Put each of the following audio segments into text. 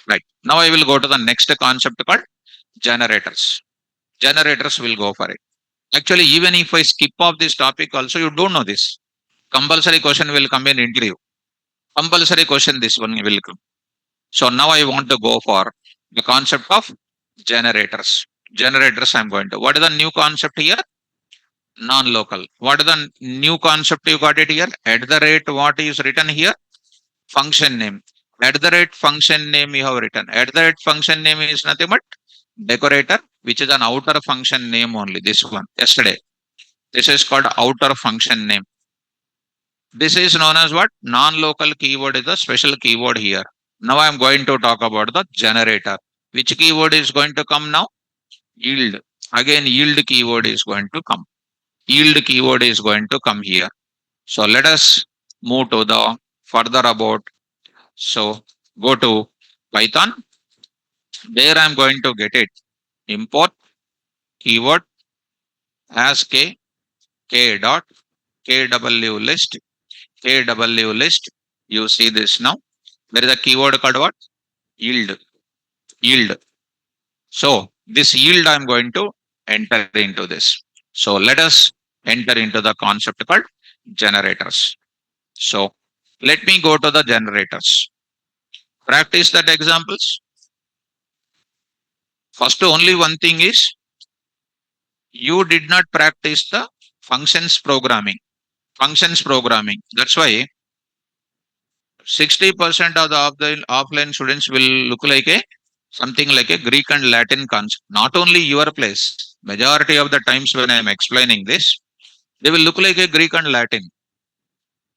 Right. Now I will go to the next concept called generators. Generators will go for it. Actually, even if I skip off this topic also, you don't know this. Compulsory question will come in interview. Compulsory question this one will come. So now I want to go for the concept of generators. Generators I'm going to. What is the new concept here? Non-local. What is the new concept you got it here? At the rate what is written here? Function name. At the rate function name you have written. At the rate function name is nothing but decorator, which is an outer function name only. This one yesterday. This is called outer function name. This is known as what? Non-local keyword is the special keyword here. Now I am going to talk about the generator. Which keyword is going to come now? Yield. Again, yield keyword is going to come. Yield keyword is going to come here. So let us move to the further about. So go to Python. There I am going to get it. Import keyword as k dot kw list kw list. You see this now. There is a keyword called what? Yield. Yield. So this yield I'm going to enter into this. So let us enter into the concept called generators. So let me go to the generators. Practice that examples. First, only one thing is you did not practice the functions programming. Functions programming. That's why 60% of the offline students will look like a something like a Greek and Latin concept. Not only your place. Majority of the times when I am explaining this, they will look like a Greek and Latin.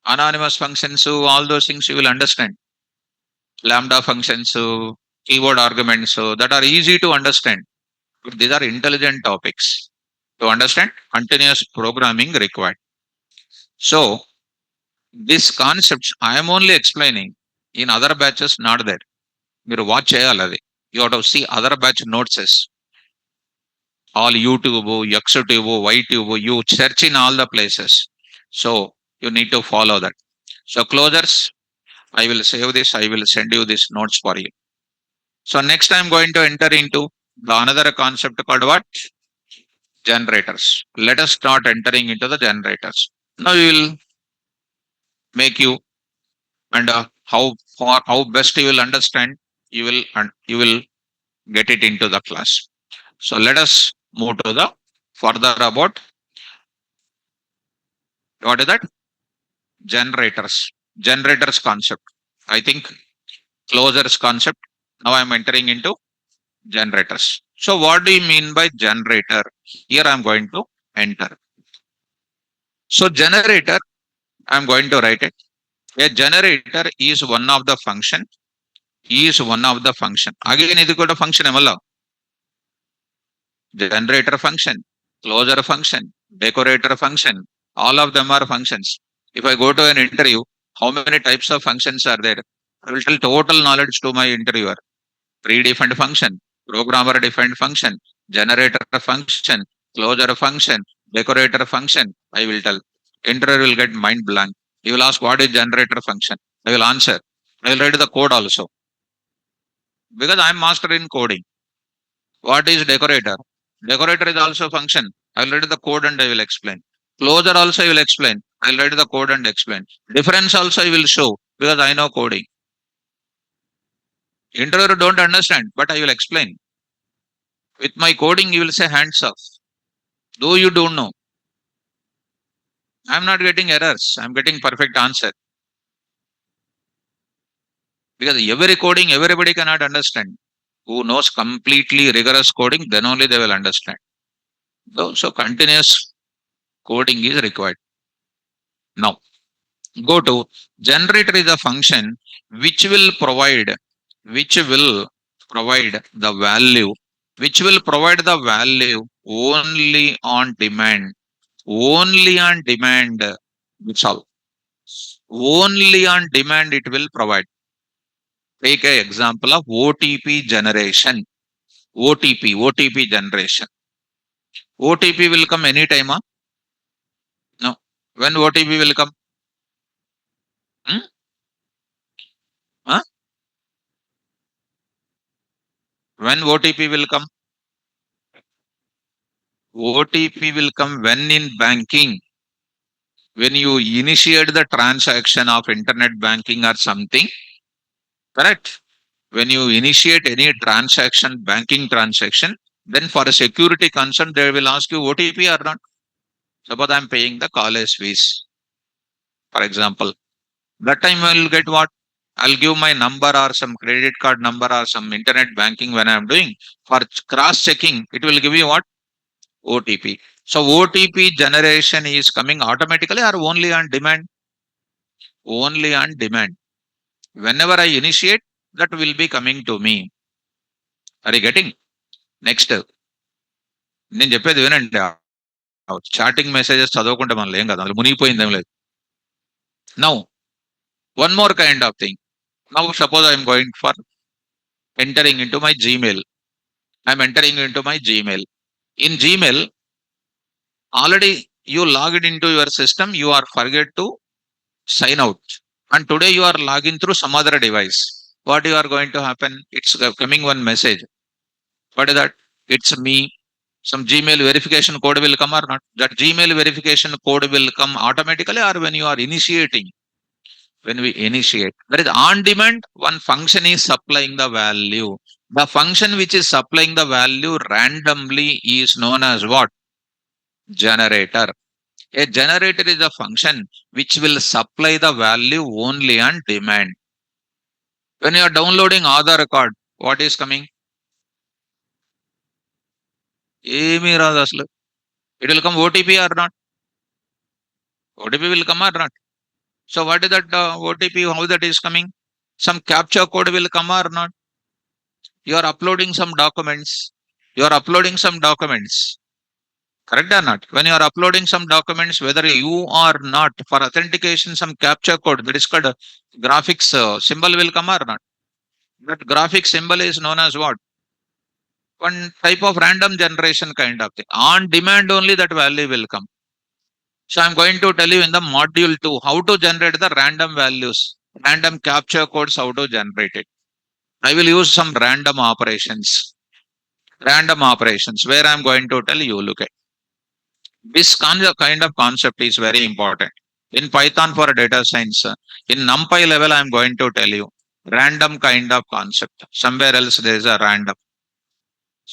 Anonymous functions, so all those things you will understand. Lambda functions, so keyword arguments, so that are easy to understand. But these are intelligent topics. To understand, continuous programming required. So these concepts I am only explaining. In other batches, not there. మీరు watch చేయాలి అది. You have to see other batch notes. All YouTube, XTube, YTube, you search in all the places. So you need to follow that. So closers, I will save this. I will send you these notes for you. So next I'm going to enter into the another concept called what? Generators. Let us start entering into the generators. Now we will make you and how best you will understand. You will and you will get it into the class. So let us move to the further about what is that? Generators. Generators concept. I think closers concept. Now I'm entering into generators. So what do you mean by generator? Here I'm going to enter. So generator, I'm going to write it. A generator is one of the function. Is one of the function. Again, ఇది కూడా function ఏమల్లా. Generator function, closer function, decorator function. All of them are functions. If I go to an interview, how many types of functions are there? I will tell total knowledge to my interviewer. Predefined function, programmer defined function, generator function, closure function, decorator function. I will tell. Interviewer will get mind blank. He will ask what is generator function. I will answer. I will write the code also because I am master in coding. What is decorator? Decorator is also function. I will write the code and I will explain. Closure also I will explain. I will write the code and explain. Difference also I will show because I know coding. Interviewer don't understand, but I will explain. With my coding, you will say hands off. Though you don't know. I'm not getting errors. I'm getting perfect answer. Because every coding, everybody cannot understand. Who knows completely rigorous coding, then only they will understand. So continuous coding is required. Now, go to generator is a function which will provide, which will provide the value, which will provide the value only on demand. Only on demand. That's all. Only on demand it will provide. Take an example of OTP generation. OTP generation. OTP will come anytime. Huh? No. When OTP will come? Hmm? Huh? When OTP will come? OTP will come when in banking, when you initiate the transaction of internet banking or something, correct? When you initiate any transaction, banking transaction, then for a security concern, they will ask you OTP or not. Suppose I'm paying the college fees, for example. That time I will get what? I'll give my number or some credit card number or some internet banking when I'm doing. For cross checking, it will give you what? OTP. So OTP generation is coming automatically or only on demand? Only on demand. Whenever I initiate, that will be coming to me. Are you getting? Next, నేను చెప్పేది వినండి. Chatting messages చదవకుండా మనలో ఏం కదా, అందులో మునిగిపోయింది ఏం లేదు. Now one more kind of thing. Now suppose I'm going for entering into my Gmail. I'm entering into my Gmail. In Gmail, already you logged into your system, you are forget to sign out. And today you are logging through some other device. What you are going to happen? It's coming one message. What is that? It's me. Some Gmail verification code will come or not? That Gmail verification code will come automatically or when you are initiating? When we initiate. That is on demand, one function is supplying the value. The function which is supplying the value randomly is known as what? Generator. A generator is a function which will supply the value only on demand. When you are downloading Aadhaar record, what is coming? ఏమీ రాదు అసలు. It will come OTP or not? OTP will come or not? So what is that OTP? How that is coming? Some capture code will come or not? You are uploading some documents. You are uploading some documents. Correct or not? When you are uploading some documents, whether you are not, for authentication, some capture code that is called a graphics symbol will come or not? That graphic symbol is known as what? One type of random generation kind of thing. On demand only that value will come. So I'm going to tell you in the module 2 how to generate the random values, random capture codes, how to generate it. I will use some random operations where I'm going to tell you, look at this kind of concept is very important. In Python for data science, in NumPy level, I'm going to tell you random kind of concept. Somewhere else there is a random.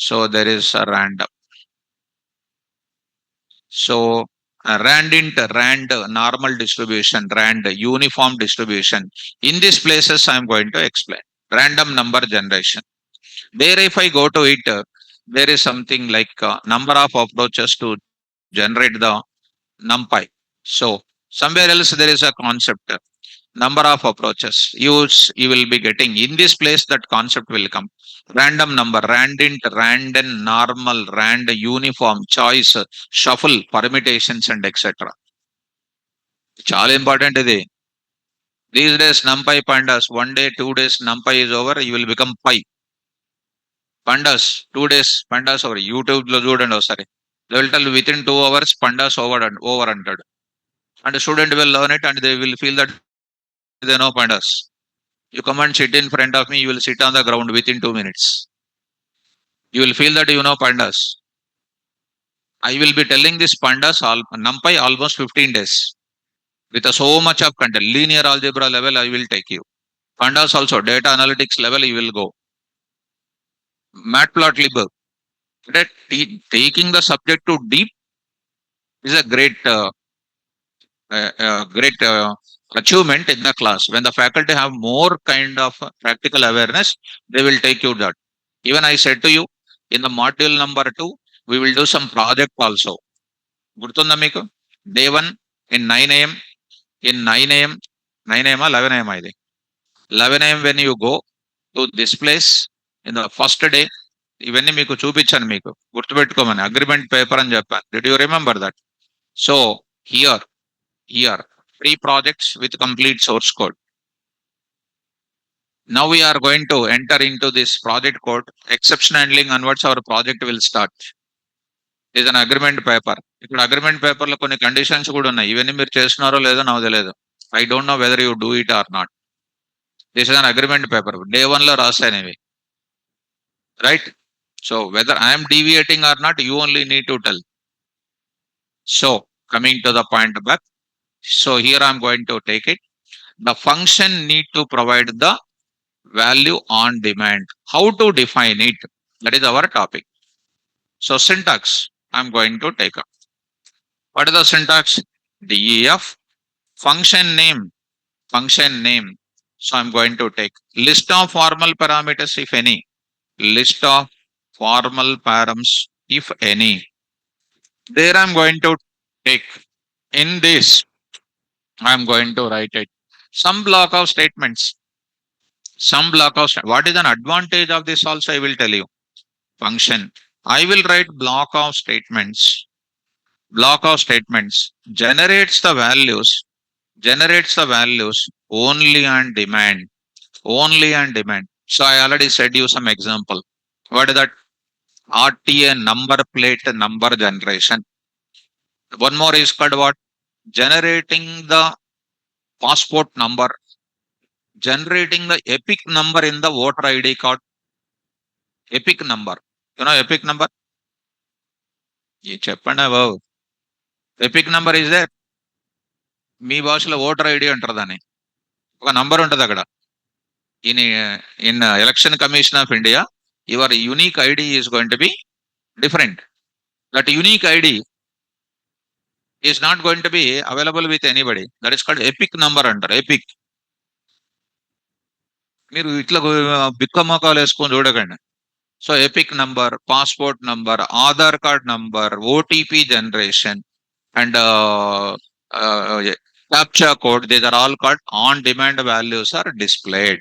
So there is a random. So rand, normal distribution, rand, uniform distribution. In these places, I'm going to explain random number generation. There, if I go to it, there is something like number of approaches to generate the NumPy. So somewhere else there is a concept, number of approaches. You will be getting in this place that concept will come. Random number, randint, random, normal, rand, uniform, choice, shuffle, permutations, and etc. చాలా important ఇది. These days NumPy pandas, 1 day, 2 days NumPy is over, you will become pi. Pandas, 2 days pandas over. YouTube లో చూడండి ఒకసారి. They will tell within 2 hours pandas over అంటాడు. And the student will learn it and they will feel that they know pandas. You come and sit in front of me, you will sit on the ground within 2 minutes. You will feel that you know pandas. I will be telling this pandas NumPy almost 15 days. With so much of content, linear algebra level, I will take you. Pandas also, data analytics level, you will go. Matplotlib, that taking the subject to deep is a great achievement in the class. When the faculty have more kind of practical awareness, they will take you that. Even I said to you, in the module number 2, we will do some project also. గుర్తుందా మీకు? Day 1 in 9 a.m. In 9 a.m. 9 a.m. 11 a.m. ఇది. 11 a.m. when you go to this place in the first day, ఇవన్నీ మీకు చూపించాను, మీకు గుర్తుపెట్టుకోమని agreement paper అని చెప్పాను. Did you remember that? So here 3 projects with complete source code. Now we are going to enter into this project code. Exception handling onwards our project will start. Is an agreement paper. ఇక్కడ agreement paper లో కొన్ని conditions కూడా ఉన్నాయి. ఇవన్నీ మీరు చేస్తున్నారో లేదో నాకు తెలియదు. I don't know whether you do it or not. This is an agreement paper. Day 1 లో రాసాను ఇవి. right? So whether I am deviating or not, you only need to tell. So coming to the point back. So here I'm going to take it. The function need to provide the value on demand. How to define it? That is our topic. So syntax, I'm going to take up. What is the syntax? DEF, function name, function name. So I'm going to take list of formal parameters, if any, list of formal params, if any. There I'm going to take in this, I'm going to write it. Some block of statements, what is an advantage of this also I will tell you. Function. I will write block of statements, generates the values only on demand, only on demand. So I already said you some example. What is that? RTA number plate number generation. One more is called what? Generating the passport number, generating the epic number in the voter ID card. Epic number. You know epic number? ఈ చెప్పండి బాబు. Epic number is they, మీ భాషలో voter ID అంటారు దాన్ని. ఒక number ఉంటుంది అక్కడ. In in election commission of India, your unique ID is going to be different. That unique ID is not going to be available with anybody. That is called epic number అంటారు. Epic. మీరు ఇట్లా బిక్క మొక్కలు వేసుకొని చూడకండి. So epic number, passport number, Aadhaar card number, OTP generation, and captcha code, these are all called on demand values are displayed.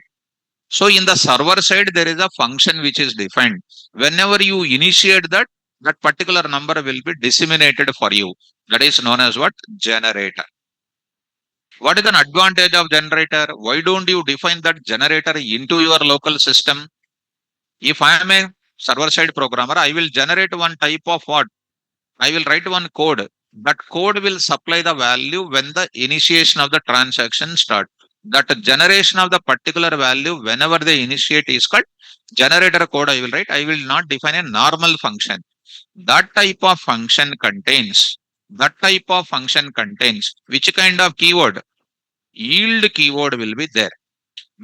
So in the server side there is a function which is defined. Whenever you initiate that, that particular number will be disseminated for you. That is known as what? Generator. What is an advantage of generator? Why don't you define that generator into your local system? If I am a server side programmer, I will generate one type of what? I will write one code. That code will supply the value when the initiation of the transaction start. That generation of the particular value whenever they initiate is called generator code I will write. I will not define a normal function. That type of function contains which kind of keyword? Yield keyword will be there.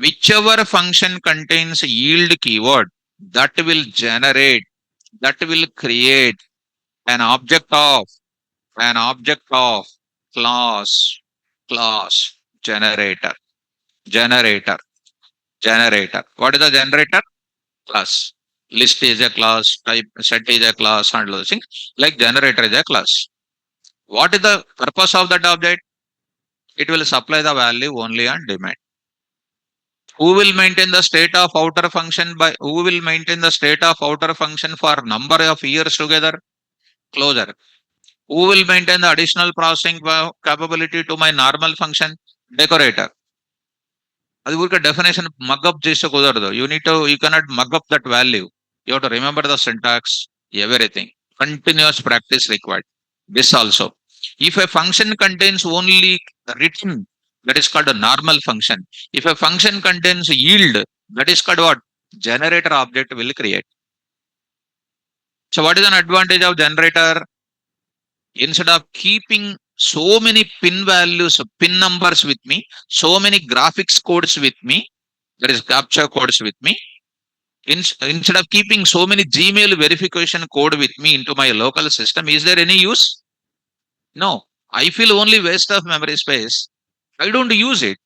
Whichever function contains yield keyword, that will generate, that will create an object of class, class generator, generator, generator. What is the generator? Class. List is a class, type set is a class, and those things. Like generator is a class. What is the purpose of that object? It will supply the value only on demand. Who will maintain the state of outer function by who will maintain the state of outer function for number of years together? Closure. Who will maintain the additional processing capability to my normal function? Decorator. అది ఊరికే definition mug up చేస్తే కుదరదు. You cannot mug up that value. You have to remember the syntax, everything. Continuous practice required. This also. If a function contains only written, that is called a normal function. If a function contains yield, that is called what? Generator object will create. So what is an advantage of generator? Instead of keeping so many pin values, pin numbers with me, so many graphics codes with me, that is captcha codes with me, instead of keeping so many Gmail verification code with me into my local system, is there any use? No. I feel only waste of memory space. I don't use it.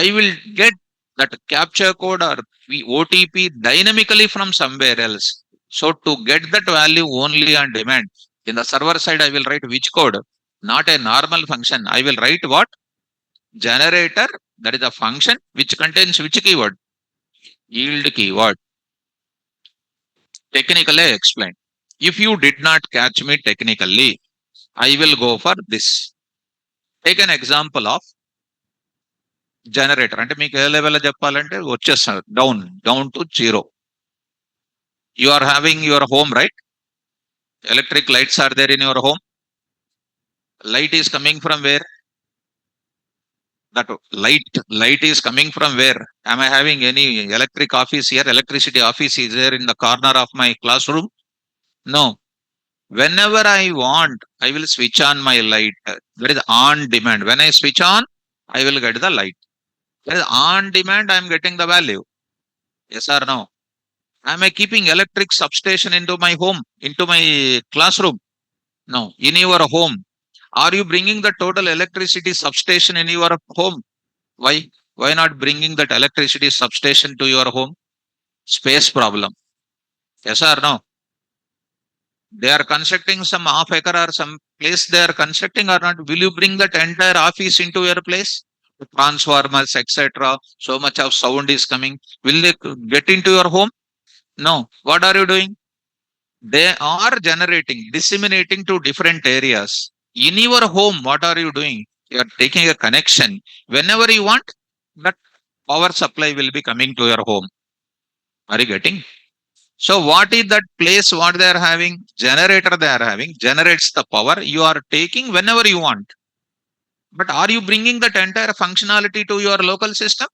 I will get that captcha code or OTP dynamically from somewhere else. So to get that value only on demand, in the server side, I will write which code? Not a normal function. I will write what? Generator. That is a function which contains which keyword? Yield keyword. Technically, I explained. If you did not catch me technically, I will go for this. Take an example of generator. అంటే మీకు ఏ లెవెల్లో చెప్పాలంటే వచ్చేస్తారు down to zero. You are having your home, right? Electric lights are there in your home. Light is coming from where? That light is coming from where? Am I having any electric office here? Electricity office is there in the corner of my classroom? No. Whenever I want, I will switch on my light. That is on demand. When I switch on, I will get the light. That is on demand. I am getting the value. Yes or no? Am I keeping electric substation into my home, into my classroom? No. In your home, are you bringing the total electricity substation in your home? Why? Why not bringing that electricity substation to your home? Space problem. Yes or no? They are constructing some half acre or some place they are constructing or not. Will you bring that entire office into your place? Transformers, etc. So much of sound is coming. Will they get into your home? No. What are you doing? They are generating, disseminating to different areas. In your home, what are you doing? You are taking a connection. Whenever you want, that power supply will be coming to your home. Are you getting? So what is that place what they are having? Generator they are having, generates the power you are taking whenever you want. But are you bringing that entire functionality to your local system?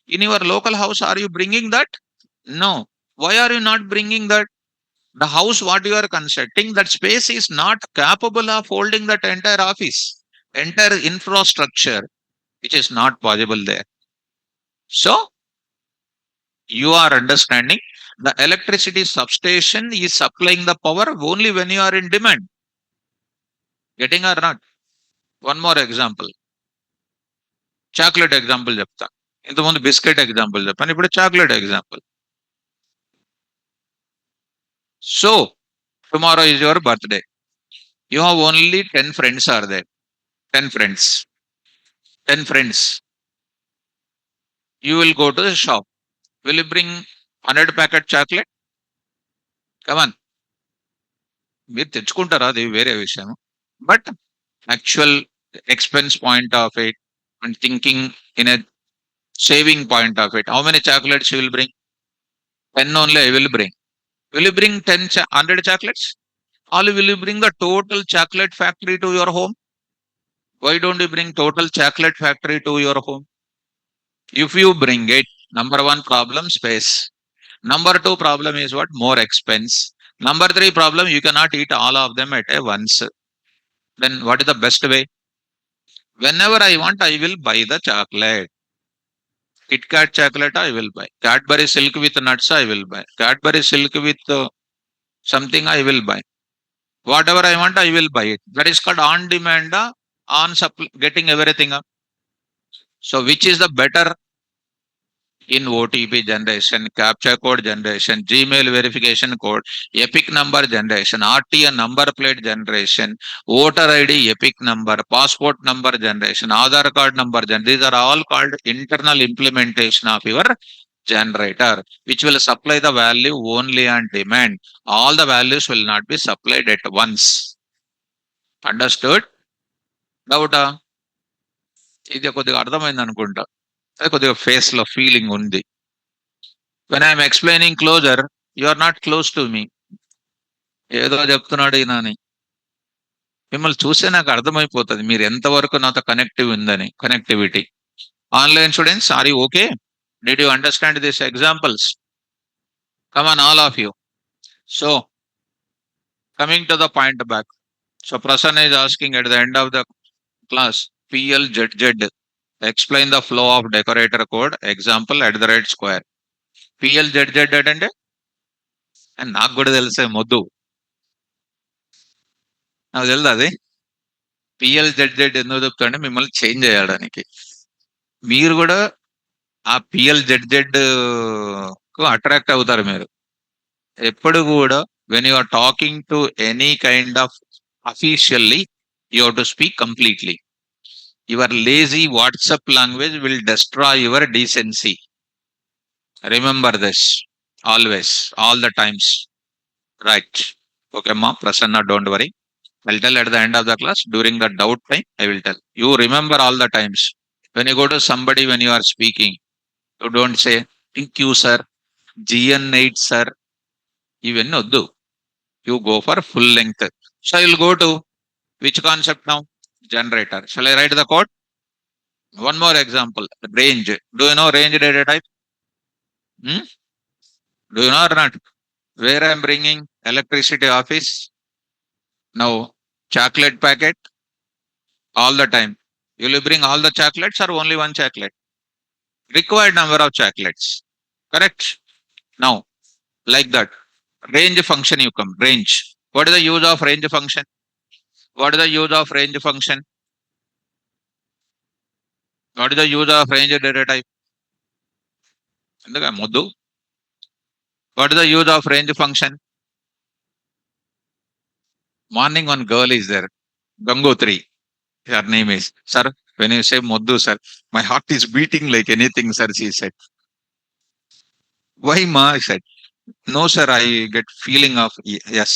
In your local house, are you bringing that? No. Why are you not bringing that? The house what you are constructing, that space is not capable of holding that entire office, entire infrastructure, which is not possible there. So you are understanding the electricity substation is supplying the power only when you are in demand. Getting or not? One more example. Chocolate example చెప్తా. ఇంతకుముందు biscuit example చెప్పాను, ఇప్పుడు chocolate example. So tomorrow is your birthday. You have only 10 friends are there. 10 friends. 10 friends. You will go to the shop. Will you bring 100 packet chocolate? Come on. మీరు తెచ్చుకుంటారా, అది వేరే విషయం. But actual expense point of it and thinking in a saving point of it, how many chocolates you will bring? 10 only I will bring. Will you bring 100 chocolates? Or will you bring the total chocolate factory to your home? Why don't you bring total chocolate factory to your home? If you bring it, number one problem, space. Number two problem is what? More expense. Number three problem, you cannot eat all of them at a once. Then what is the best way? Whenever I want, I will buy the chocolate. Kit Kat chocolate, I will buy. Cadbury silk with nuts, I will buy. Cadbury silk with something, I will buy. Whatever I want, I will buy it. That is called on demand, on supply, getting everything up. So, which is the better in OTP generation, capture code generation, Gmail verification code, EPIC number generation, RTN number plate generation, voter ID EPIC number, passport number generation, Aadhaar card number generation. These are all called internal implementation of your generator, which will supply the value only on demand. All the values will not be supplied at once. Understood? Doubt? ఇది కొద్దిగా అర్థమైంది అనుకుంటా. అది కొద్దిగా face లో feeling ఉంది. When I am explaining closer, you are not close to me. ఏదో చెప్తున్నాడు ఈయన అని. మిమ్మల్ని చూస్తే నాకు అర్థమైపోతుంది మీరు ఎంతవరకు నాతో కనెక్టివ్ ఉందని. Connectivity. Online students, are you okay? Did you understand these examples? Come on, all of you. So, coming to the point back. So, Prasanna is asking at the end of the class, PLZZ, explain the flow of decorator code, example at the right square. PLZZ అంటే నాకు కూడా తెలిసే మొద్దు, నాకు తెలుదు అది. PLZZ ఎందుకు చెప్తాంటే మిమ్మల్ని change చేయడానికి. మీరు కూడా ఆ PLZZ కు అట్రాక్ట్ అవుతారు మీరు. ఎప్పుడు కూడా when you are talking to any kind of officially, you have to speak completely. Your lazy WhatsApp language will destroy your decency. Remember this always, all the times. Right? Okay, ma, Prasanna, don't worry. I'll tell at the end of the class. During the doubt time, I will tell. You remember all the times. When you go to somebody, when you are speaking, you don't say, thank you, sir, GN8, sir. Even no do. You go for full length. So I'll go to which concept now? Generator. Shall I write the code? One more example, range. Do you know range data type? Hmm? Do you know or not? Where I'm bringing electricity office now, chocolate packet all the time. Will you bring all the chocolates or only one chocolate? Required number of chocolates. Correct? Now, like that. Range function you come. Range. What is the use of range function? What is the use of range function? What is the use of range data type? ఎందుక మొద్దు? What is the use of range function? Morning one girl is there. Gangotri. Her name is. Sir, when you say Moddu, sir, my heart is beating like anything, sir, she said. Why, ma? I said. No, sir, I get feeling of yes.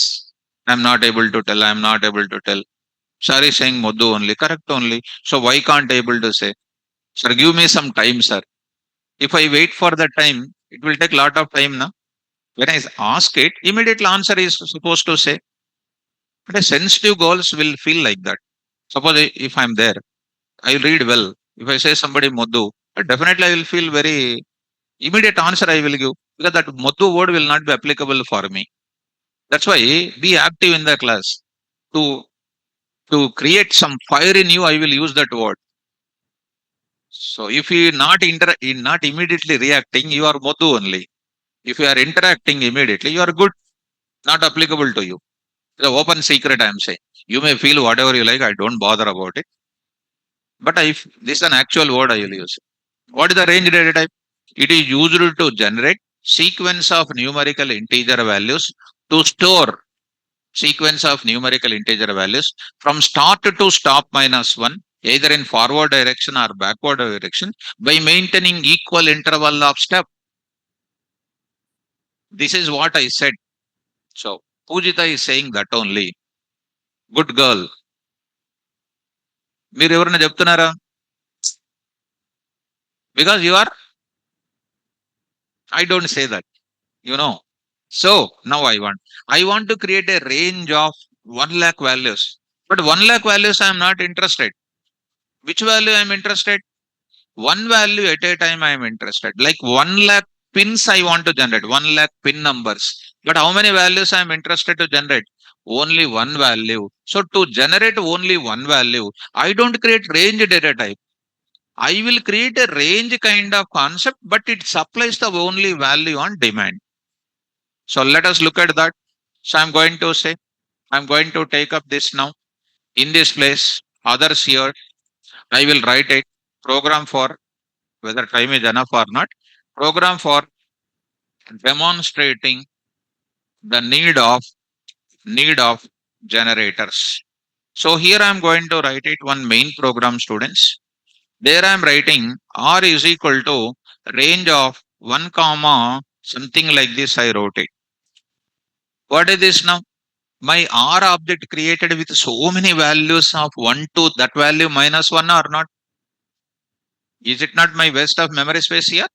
I'm not able to tell. I'm not able to tell. Sir is saying Moddu only, correct only. So why can't able to say? Sir, give me some time, sir. If I wait for the time, it will take lot of time, na? When I ask it, immediate answer is supposed to say. But a sensitive girls will feel like that. Suppose if I'm there, I read well. If I say somebody Moddu, definitely I will feel very immediate answer I will give because that Moddu word will not be applicable for me. That's why be active in the class. To to create some fire in you, I will use that word. So if you not immediately reacting, you are Modhu only. If you are interacting immediately, you are good, not applicable to you. The open secret I am saying. You may feel whatever you like, I don't bother about it. But if this is an actual word I will use. What is the range data type? It is used to generate sequence of numerical integer values to store sequence of numerical integer values from start to stop minus 1 either in forward direction or backward direction by maintaining equal interval of step. This is what I said. So Pujita is saying that only. Good girl. మీరు ఎవరైనా చెప్తున్నారా? Because you are, I don't say that, you know. So now I want to create a range of 1 lakh values. But 1 lakh values I am not interested. Which value I am interested? One value at a time I am interested. Like 1 lakh pins I want to generate, 1 lakh pin numbers. But how many values I am interested to generate? Only one value. So to generate only one value, I don't create range data type. I will create a range kind of concept, but it supplies the only value on demand. So let us look at that. So I'm going to say, I'm going to take up this now. In this place, others here, I will write a program for whether time is enough or not. Program for demonstrating the need of generators. So here I am going to write it one main program, students. There I am writing R is equal to range of 1 comma something like this. I wrote it. What is this now? My R object created with so many values of 1 to that value minus 1 or not? Is it not my waste of memory space here?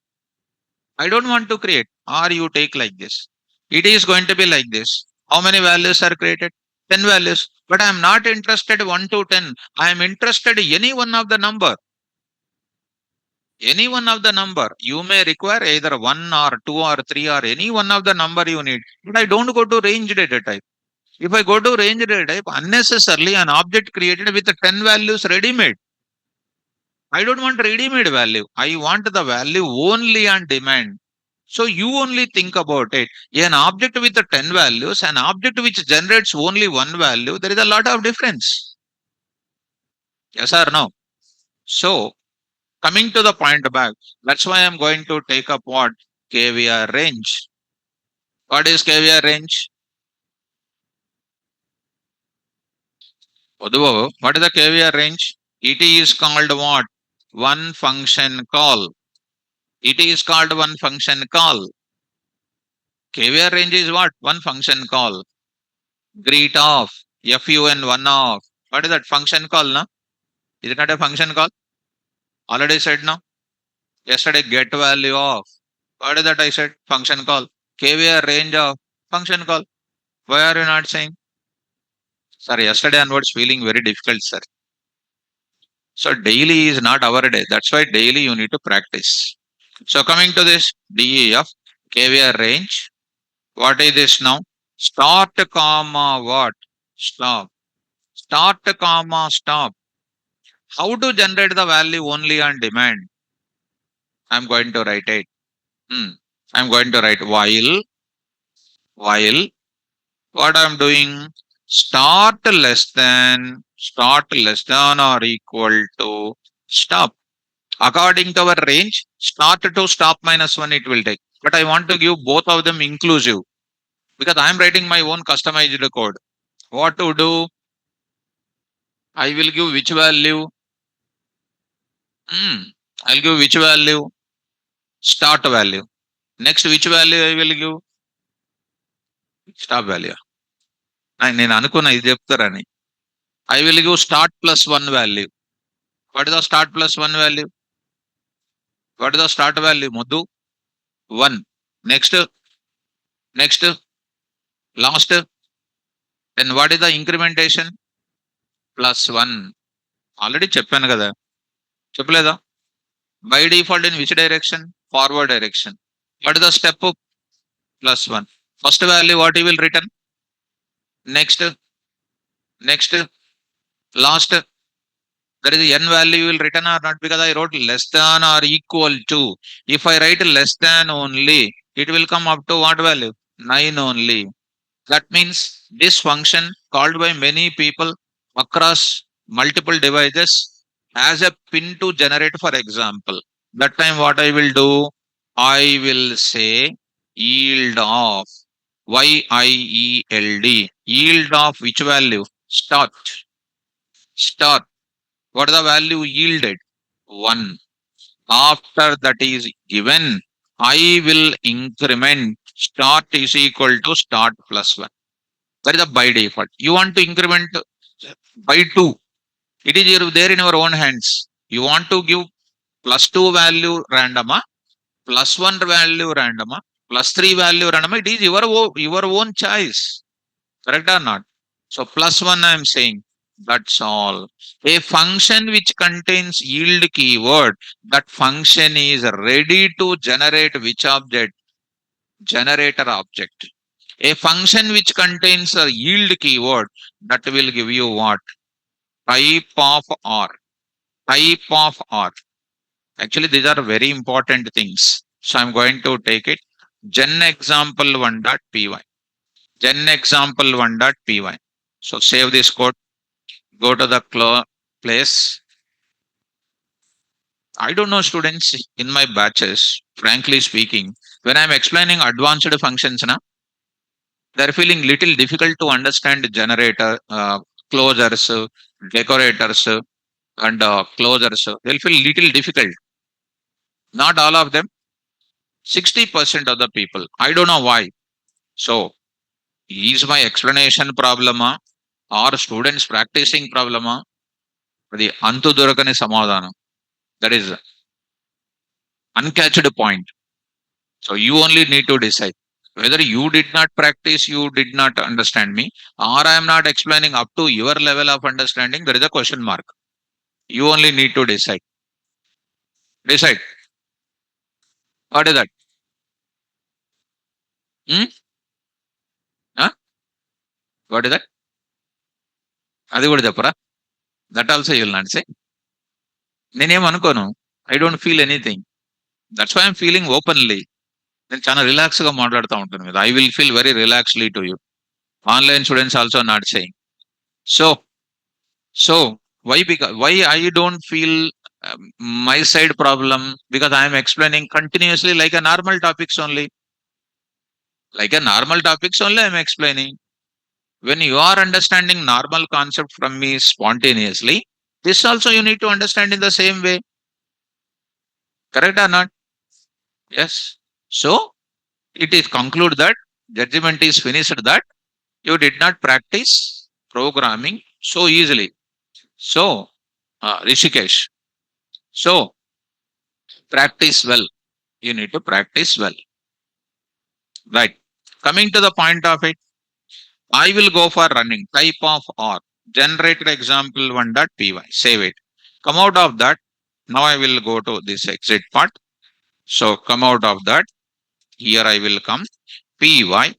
I don't want to create. Or you take like this. It is going to be like this. How many values are created? 10 values. But I am not interested 1 to 10. I am interested any one of the number. Any one of the number. You may require either 1 or 2 or 3 or any one of the number you need. But I don't go to range data type. If I go to range data type, unnecessarily an object created with 10 values ready made. I don't want ready-made value. I want the value only on demand. So you only think about it. An object with the 10 values, an object which generates only one value, there is a lot of difference. Yes or no? So coming to the point back, that's why I'm going to take up what? KVR range. What is KVR range? What is the KVR range? It is called what? One function call. It is called one function call. KVR range is what? One function call. Greet off. FUN one off. What is that function call, no? Is it not a function call? Already said no. Yesterday get value of. What is that I said? Function call. KVR range of function call. Why are you not saying? Sorry, yesterday onwards feeling very difficult, sir. So daily is not our day. That's why daily you need to practice. So coming to this DEF, KVR range. What is this now? Start comma what? Stop. Start comma stop. How to generate the value only on demand? I'm going to write it. Hmm. I'm going to write while what I'm doing, start less than or equal to stop. According to our range, start to stop minus one it will take. But I want to give both of them inclusive because I'm writing my own customized code. What to do? I will give which value? Hmm. I'll give which value? Start value. Next, which value I will give? Stop value. నేను అనుకున్నా ఇది చెప్తారని. I will give start plus one value. What is the start plus one value? What is the start value? Muddu? One. Next, next, last. Then what is the incrementation? Plus one. Already చెప్పాను కదా, చెప్పలేదా? By default in which direction? Forward direction. What is the step up? Plus one. First value what you will return? Next, next, last. There is n value you will return or not because I wrote less than or equal to. If I write less than only, it will come up to what value? 9 only. That means this function called by many people across multiple devices as a pin to generate, for example. That time what I will do, I will say yield of yield, yield of which value? Start. Start. What is the value yielded? 1. After that is given, I will increment start is equal to start plus 1. That is the by default. You want to increment by 2. It is there in your own hands. You want to give plus 2 value random, plus 1 value random, plus 3 value random. It is your own choice. Correct or not? So plus 1 I am saying. That's all. A function which contains yield keyword, that function is ready to generate which object? Generator object. A function which contains a yield keyword, that will give you what? Type of R. Type of R. Actually, these are very important things. So I'm going to take it. Gen example 1.py. Gen example 1.py. So save this code. Go to the place. I don't know students in my batches, frankly speaking, when I'm explaining advanced functions, they're feeling little difficult to understand generator, closures, decorators, and closures. They'll feel little difficult. Not all of them. 60% of the people. I don't know why. So, is my explanation problema or students practicing problema? The antu dorakani samadhanam. That is uncatched point. So you only need to decide whether you did not practice, you did not understand me, or I am not explaining up to your level of understanding. There is a question mark. You only need to decide. Decide. What is that? Hmm? Huh? What is that? అది కూడా చెప్పరా? That also you will not say. నేనేం అనుకోను. I don't feel anything. That's why I'm feeling openly. నేను చాలా relax గా మాట్లాడుతూ ఉంటాను కదా. I will feel very relaxedly to you. Online students also not saying. So, so why I don't feel my side problem? Because I am explaining continuously like a normal topics only. Like a normal topics only I am explaining. When you are understanding normal concept from me spontaneously, this also you need to understand in the same way. Correct or not? Yes. So it is conclude that judgment is finished that you did not practice programming so easily. So, Rishikesh, so practice well. You need to practice well. Right. Coming to the point of it, I will go for running type of R. Generated example 1.py. Save it. Come out of that. Now I will go to this exit part. So come out of that. Here I will come. PY.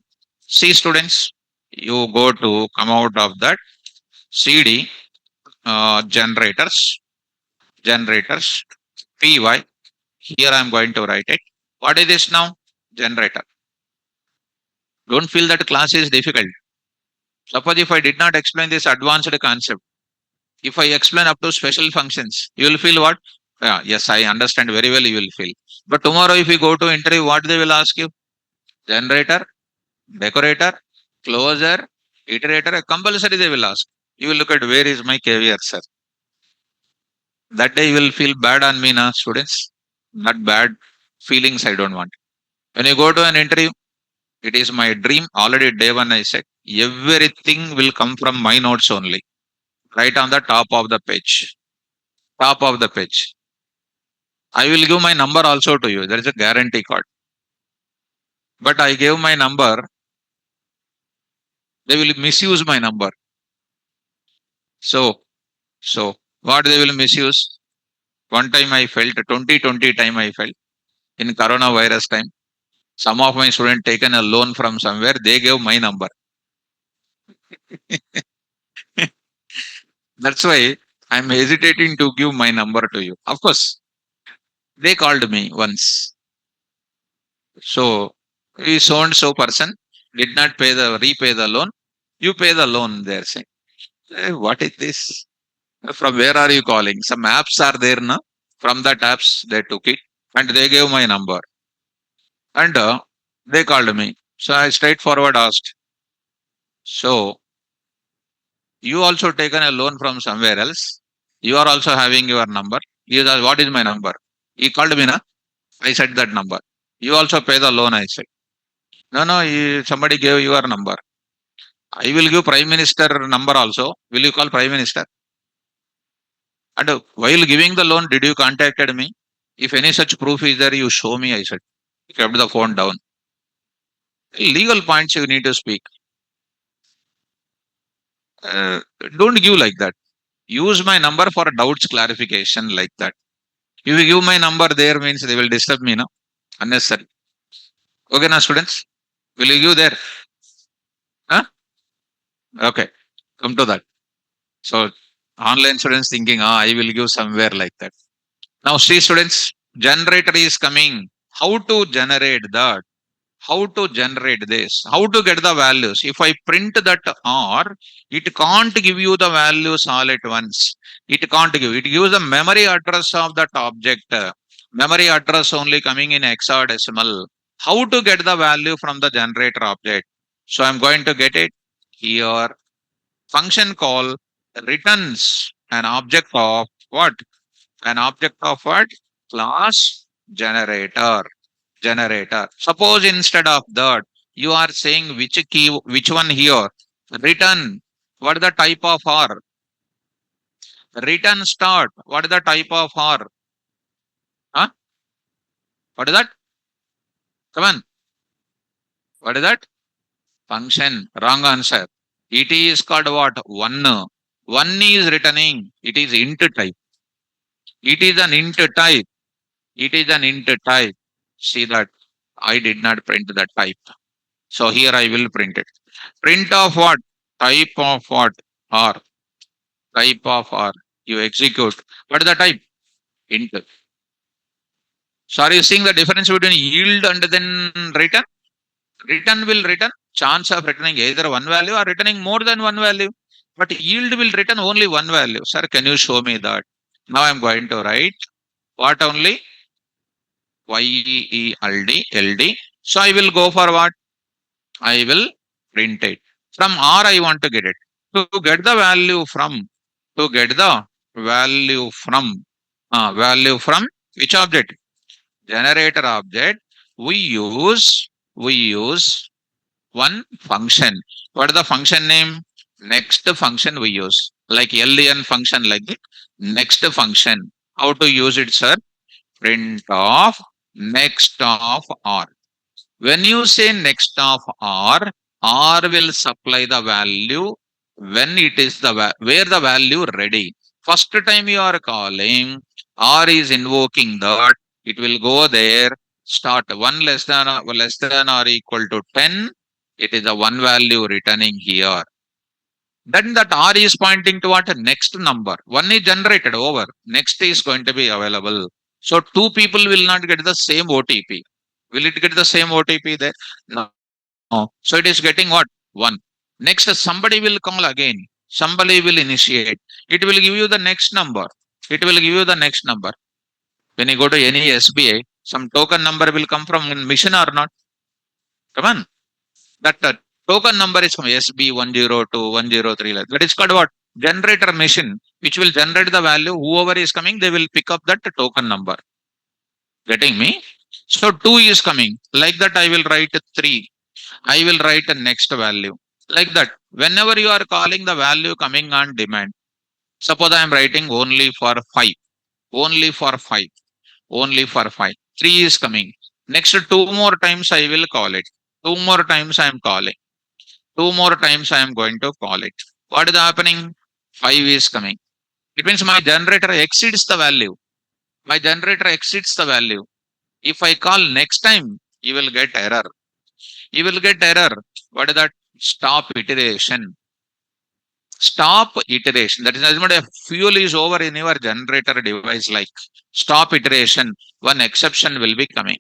See students, you go to come out of that. CD generators. Generators. PY. Here I am going to write it. What is this now? Generator. Don't feel that class is difficult. Suppose if I did not explain this advanced concept, if I explain up to special functions, you will feel what? Yeah, yes, I understand very well, you will feel. But tomorrow, if you go to interview, what they will ask you? Generator, decorator, closer, iterator, compulsory they will ask. You will look at where is my caveat, sir. That day you will feel bad on me, na, students. Not bad feelings I don't want. When you go to an interview, it is my dream. Already day one I said, everything will come from my notes only. Right on the top of the page. Top of the page. I will give my number also to you. There is a guarantee card. But I gave my number. They will misuse my number. So what they will misuse? One time I felt, 2020 time I felt, in coronavirus time, some of my students taken a loan from somewhere, they gave my number. That's why I'm hesitating to give my number to you. Of course, they called me once. So, so and so person did not repay the loan. You pay the loan, they're saying. What is this? From where are you calling? Some apps are there now. From that apps, they took it and they gave my number. And they called me. So I straightforward asked, so you also taken a loan from somewhere else. You are also having your number. He asked, what is my number? He called me, na? I said that number. You also pay the loan, I said. No, no, somebody gave your number. I will give Prime Minister number also. Will you call Prime Minister? And while giving the loan, did you contacted me? If any such proof is there, you show me, I said. Kept the phone down. Legal points you need to speak. Uh, don't give like that. Use my number for doubts clarification like that. If you give my number there means they will disturb me, no? Unnecessary. Okay, now students, will you give there? Huh? Okay, come to that. So online students thinking, I will give somewhere like that. Now see students, generator is coming. How to generate that? How to generate this? How to get the values? If I print that R, it can't give you the values all at once. It can't give. It gives the memory address of that object. Memory address only coming in hexadecimal. How to get the value from the generator object? So I'm going to get it here. Function call returns an object of what? An object of what? Class generator. Generator. Suppose instead of that, you are saying which key, which one here? Return. What is the type of R? Return start. What is the type of R? Huh? What is that? Come on. What is that? Function. Wrong answer. It is called what? One. One is returning. It is int type. It is an int type. It is an int type. See that I did not print that type. So here I will print it. Print of what? Type of what? R. Type of R. You execute. What is the type? Int. So are you seeing the difference between yield and then return? Return will return. Chance of returning either one value or returning more than one value. But yield will return only one value. Sir, can you show me that? Now I'm going to write what only? YELD. So I will go for what? I will print it. From R I want to get it. To get the value from, to get the value from which object? Generator object. We use one function. What is the function name? Next function we use. Like LN function like it. Next function. How to use it, sir? Print of next of R. When you say next of R, R will supply the value when it is where the value ready. First time you are calling or is invoking that, it will go there, start 1 less than or equal to 10. It is a one value returning here. Then that R is pointing to what? Next number. One is generated over. Next is going to be available. So two people will not get the same OTP. Will it get the same OTP there? No. So it is getting what? One. Next, somebody will call again. Somebody will initiate. It will give you the next number. It will give you the next number. When you go to any SBI, some token number will come from mission or not? Come on. That token number is from SB 102, 103. That is called what? Generator machine, which will generate the value. Whoever is coming, they will pick up that token number. Getting me? So 2 is coming. Like that, I will write 3. I will write a next value. Like that. Whenever you are calling the value coming on demand, suppose I am writing only for 5. Only for 5. Only for 5. 3 is coming. Next 2 more times I will call it. 2 more times I am calling. 2 more times I am going to call it. What is happening? 5 is coming. It means my generator exceeds the value. My generator exceeds the value. If I call next time, you will get error. You will get error. What is that? Stop iteration. Stop iteration. That is assuming a fuel is over in your generator device, like stop iteration. One exception will be coming.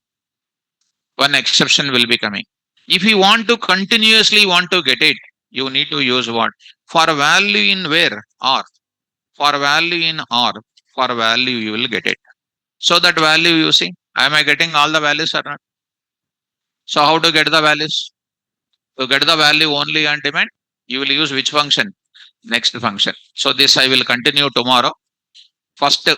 One exception will be coming. If you want to continuously want to get it, you need to use what? For value in where? R. For value in R. For value you will get it. So that value you see, am I getting all the values or not? So how to get the values? To get the value only on demand, you will use which function? Next function. So this I will continue tomorrow. First,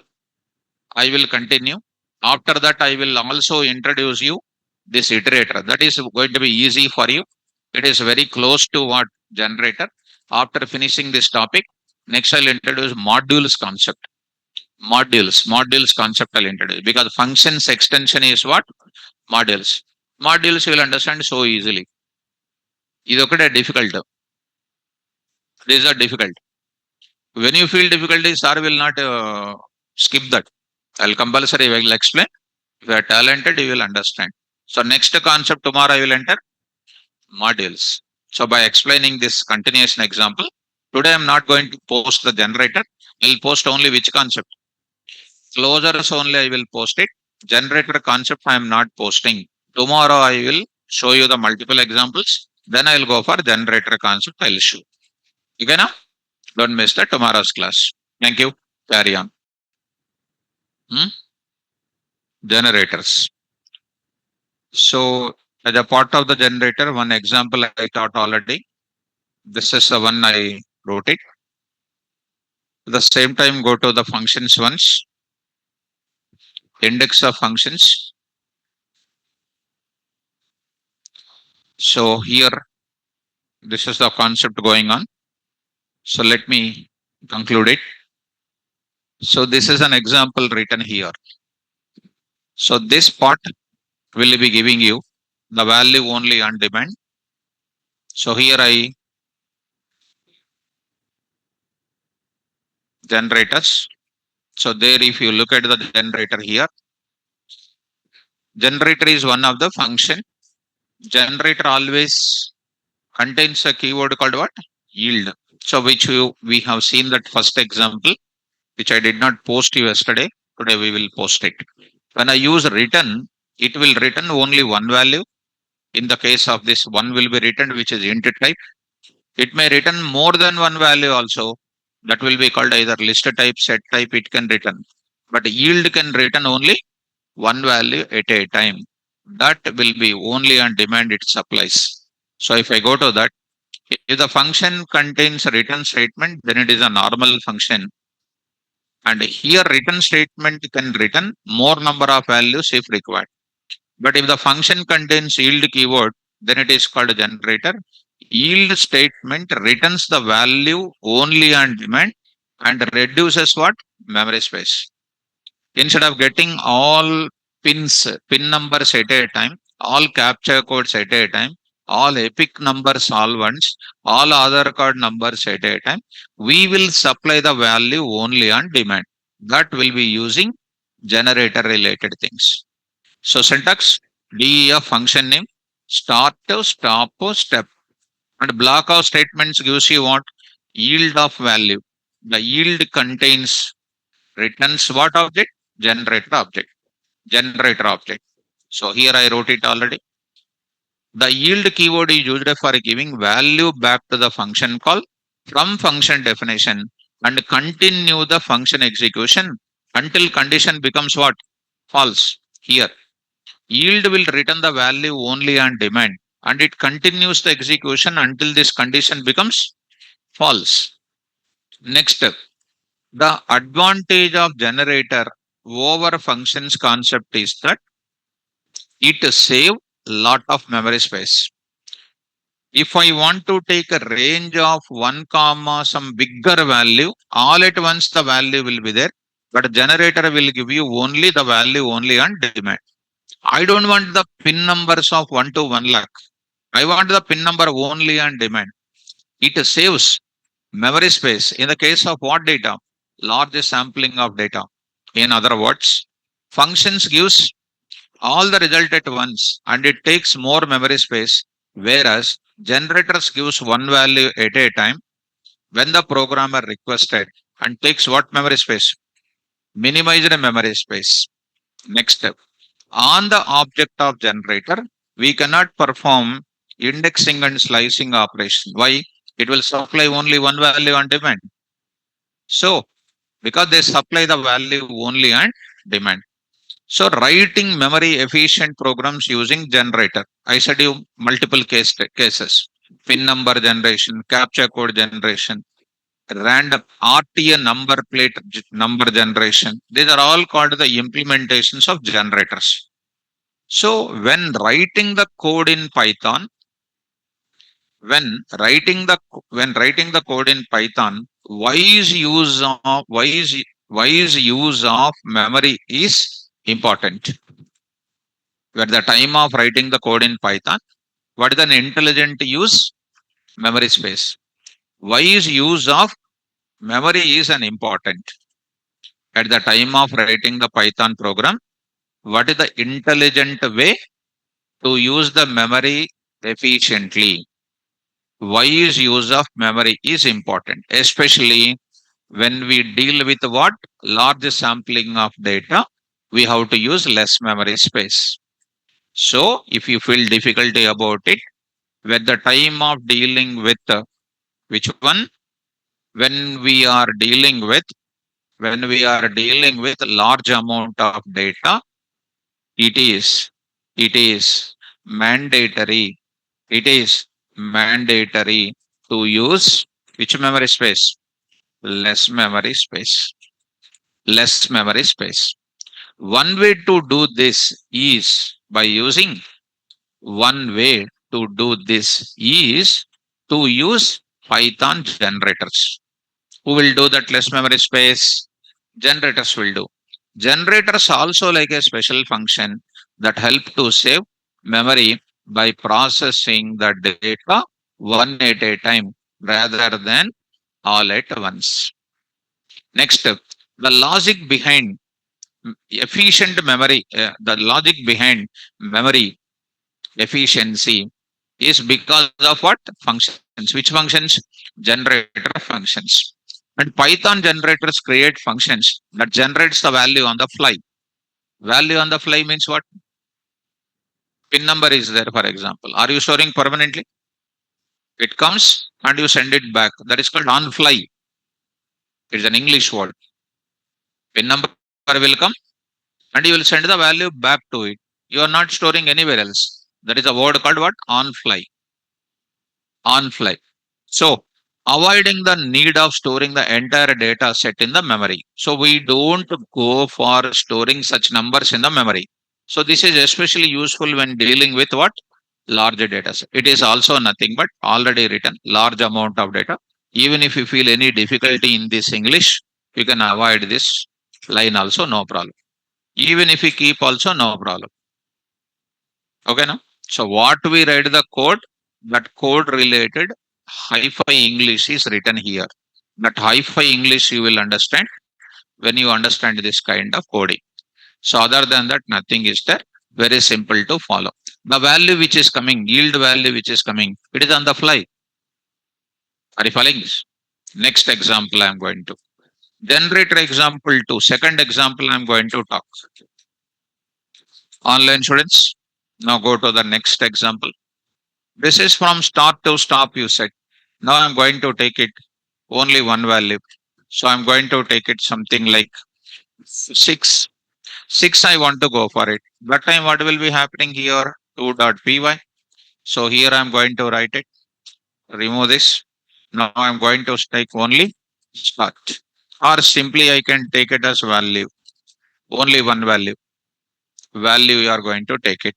I will continue. After that, I will also introduce you this iterator. That is going to be easy for you. It is very close to what? Generator. After finishing this topic, next I'll introduce modules concept. Modules concept I'll introduce, because functions extension is what? Modules. Modules you will understand so easily. This is difficult. These are difficult. When you feel difficulty, sir will not skip that. I'll compulsory will explain. If you are talented, you will understand. So next concept tomorrow I will enter modules. So by explaining this continuation example, today I'm not going to post the generator. I'll post only which concept. Closures only I will post it. Generator concept I am not posting. Tomorrow I will show you the multiple examples. Then I will go for generator concept. I'll show. Okay now? Don't miss the tomorrow's class. Thank you. Carry on. Generators. So as a part of the generator, one example I taught already. This is the one I wrote it. At the same time, go to the functions once. Index of functions. So here, this is the concept going on. So let me conclude it. So this is an example written here. So this part will be giving you the value only on demand. So here I generators. So there, if you look at the generator here, generator is one of the function. Generator always contains a keyword called what? Yield. So which we have seen that first example, which I did not post yesterday. Today we will post it. When I use return, it will return only one value. In the case of this, one will be returned, which is int type. It may return more than one value also. That will be called either list type, set type, it can return. But yield can return only one value at a time. That will be only on demand it supplies. So if I go to that, if the function contains a return statement, then it is a normal function. And here return statement can return more number of values if required. But if the function contains yield keyword, then it is called a generator. Yield statement returns the value only on demand and reduces what? Memory space. Instead of getting all pin numbers at a time, all capture codes at a time, all epic numbers all once, all Aadhaar card numbers at a time. We will supply the value only on demand. That will be using generator related things. So syntax, DEF function name, start to stop to step. And block of statements gives you what? Yield of value. The yield contains returns what object? Generator object. Generator object. So here I wrote it already. The yield keyword is used for giving value back to the function call from function definition and continue the function execution until condition becomes what? False. Here, yield will return the value only on demand and it continues the execution until this condition becomes false. Next, the advantage of generator over functions concept is that it save lot of memory space. If I want to take a range of 1 comma some bigger value, all at once the value will be there, but generator will give you only the value only on demand. I don't want the pin numbers of 1 to 1 lakh. I want the pin number only on demand. It saves memory space in the case of what data? Large sampling of data. In other words, functions gives all the result at once and it takes more memory space, whereas generators gives one value at a time when the programmer requested and takes what memory space? Minimized memory space. Next step. On the object of generator, we cannot perform indexing and slicing operation. Why? It will supply only one value on demand. So, because they supply the value only on demand. So, writing memory efficient programs using generator. I said you multiple cases. Pin number generation, captcha code generation, random RTA number plate number generation. These are all called the implementations of generators. So when writing the code in Python, when writing the code in Python, wise use of memory is important. At the time of writing the code in Python, what is an intelligent use? Memory space. Wise use of memory is an important. At the time of writing the Python program, what is the intelligent way to use the memory efficiently? Wise use of memory is important, especially when we deal with what? Large sampling of data, we have to use less memory space. So, if you feel difficulty about it, at the time of dealing with which one? When we are dealing with large amount of data, it is it is mandatory. It is mandatory to use which memory space? Less memory space. Less memory space. One way to do this is by using one way to do this is to use Python generators. Who will do that less memory space? Generators will do. Generators also like a special function that help to save memory by processing the data one at a time rather than all at once. Next, the logic behind efficient memory, the logic behind memory efficiency is because of what? Functions. Which functions? Generator functions. And Python generators create functions that generates the value on the fly. Value on the fly means what? Pin number is there, for example. Are you storing permanently? It comes and you send it back. That is called on fly. It's an English word. Pin number will come and you will send the value back to it. You are not storing anywhere else. That is a word called what? On fly. On fly. So, avoiding the need of storing the entire data set in the memory. So, we don't go for storing such numbers in the memory. So, this is especially useful when dealing with what? Larger data set. It is also nothing but already written large amount of data. Even if you feel any difficulty in this English, you can avoid this line also, no problem. Even if you keep also, no problem. Okay, now. So, what we write the code? that code related hi-fi English is written here. That hi-fi English you will understand when you understand this kind of coding. So other than that, nothing is there. Very simple to follow. The value which is coming, yield value which is coming, it is on the fly. Are you following this? Next example I am going to. Generator example 2. Second example I am going to talk. Online students. Now go to the next example. This is from start to stop you said. Now I'm going to take it only one value. So I'm going to take it something like 6. 6 I want to go for it. That time what will be happening here? 2.py. So here I'm going to write it. Remove this. Now I'm going to take only start. Or simply I can take it as value. Only one value. Value you are going to take it.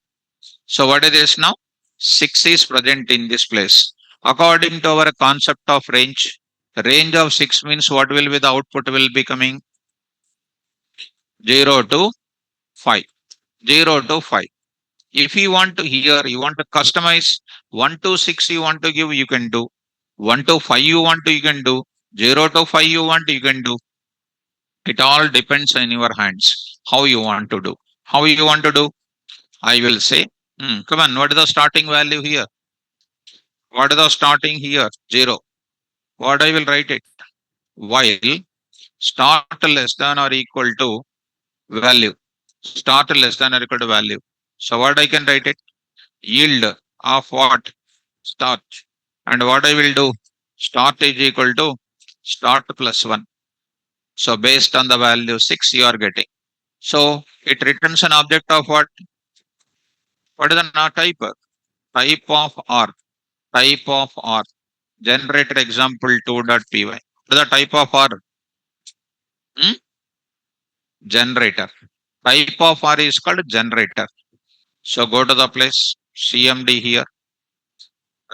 So what it is now? 6 is present in this place. According to our concept of range of 6 means what will be the output will be coming? 0 to 5. 0 to 5. If you want to here, you want to customize 1 to 6 you want to give, you can do. 1 to 5 you want to, you can do. 0 to 5 you want, you can do. It all depends on your hands. How you want to do. How you want to do? I will say, come on, what is the starting value here? What is the starting here? 0. What I will write it? While start less than or equal to value. Start less than or equal to value. So what I can write it? Yield of what? Start. And what I will do? Start is equal to start plus 1. So based on the value 6 you are getting. So it returns an object of what? What is the type? Type of R. Type of R. Generator example 2.py. What is the type of R? Hmm? Generator. Type of R is called generator. So go to the place, CMD here,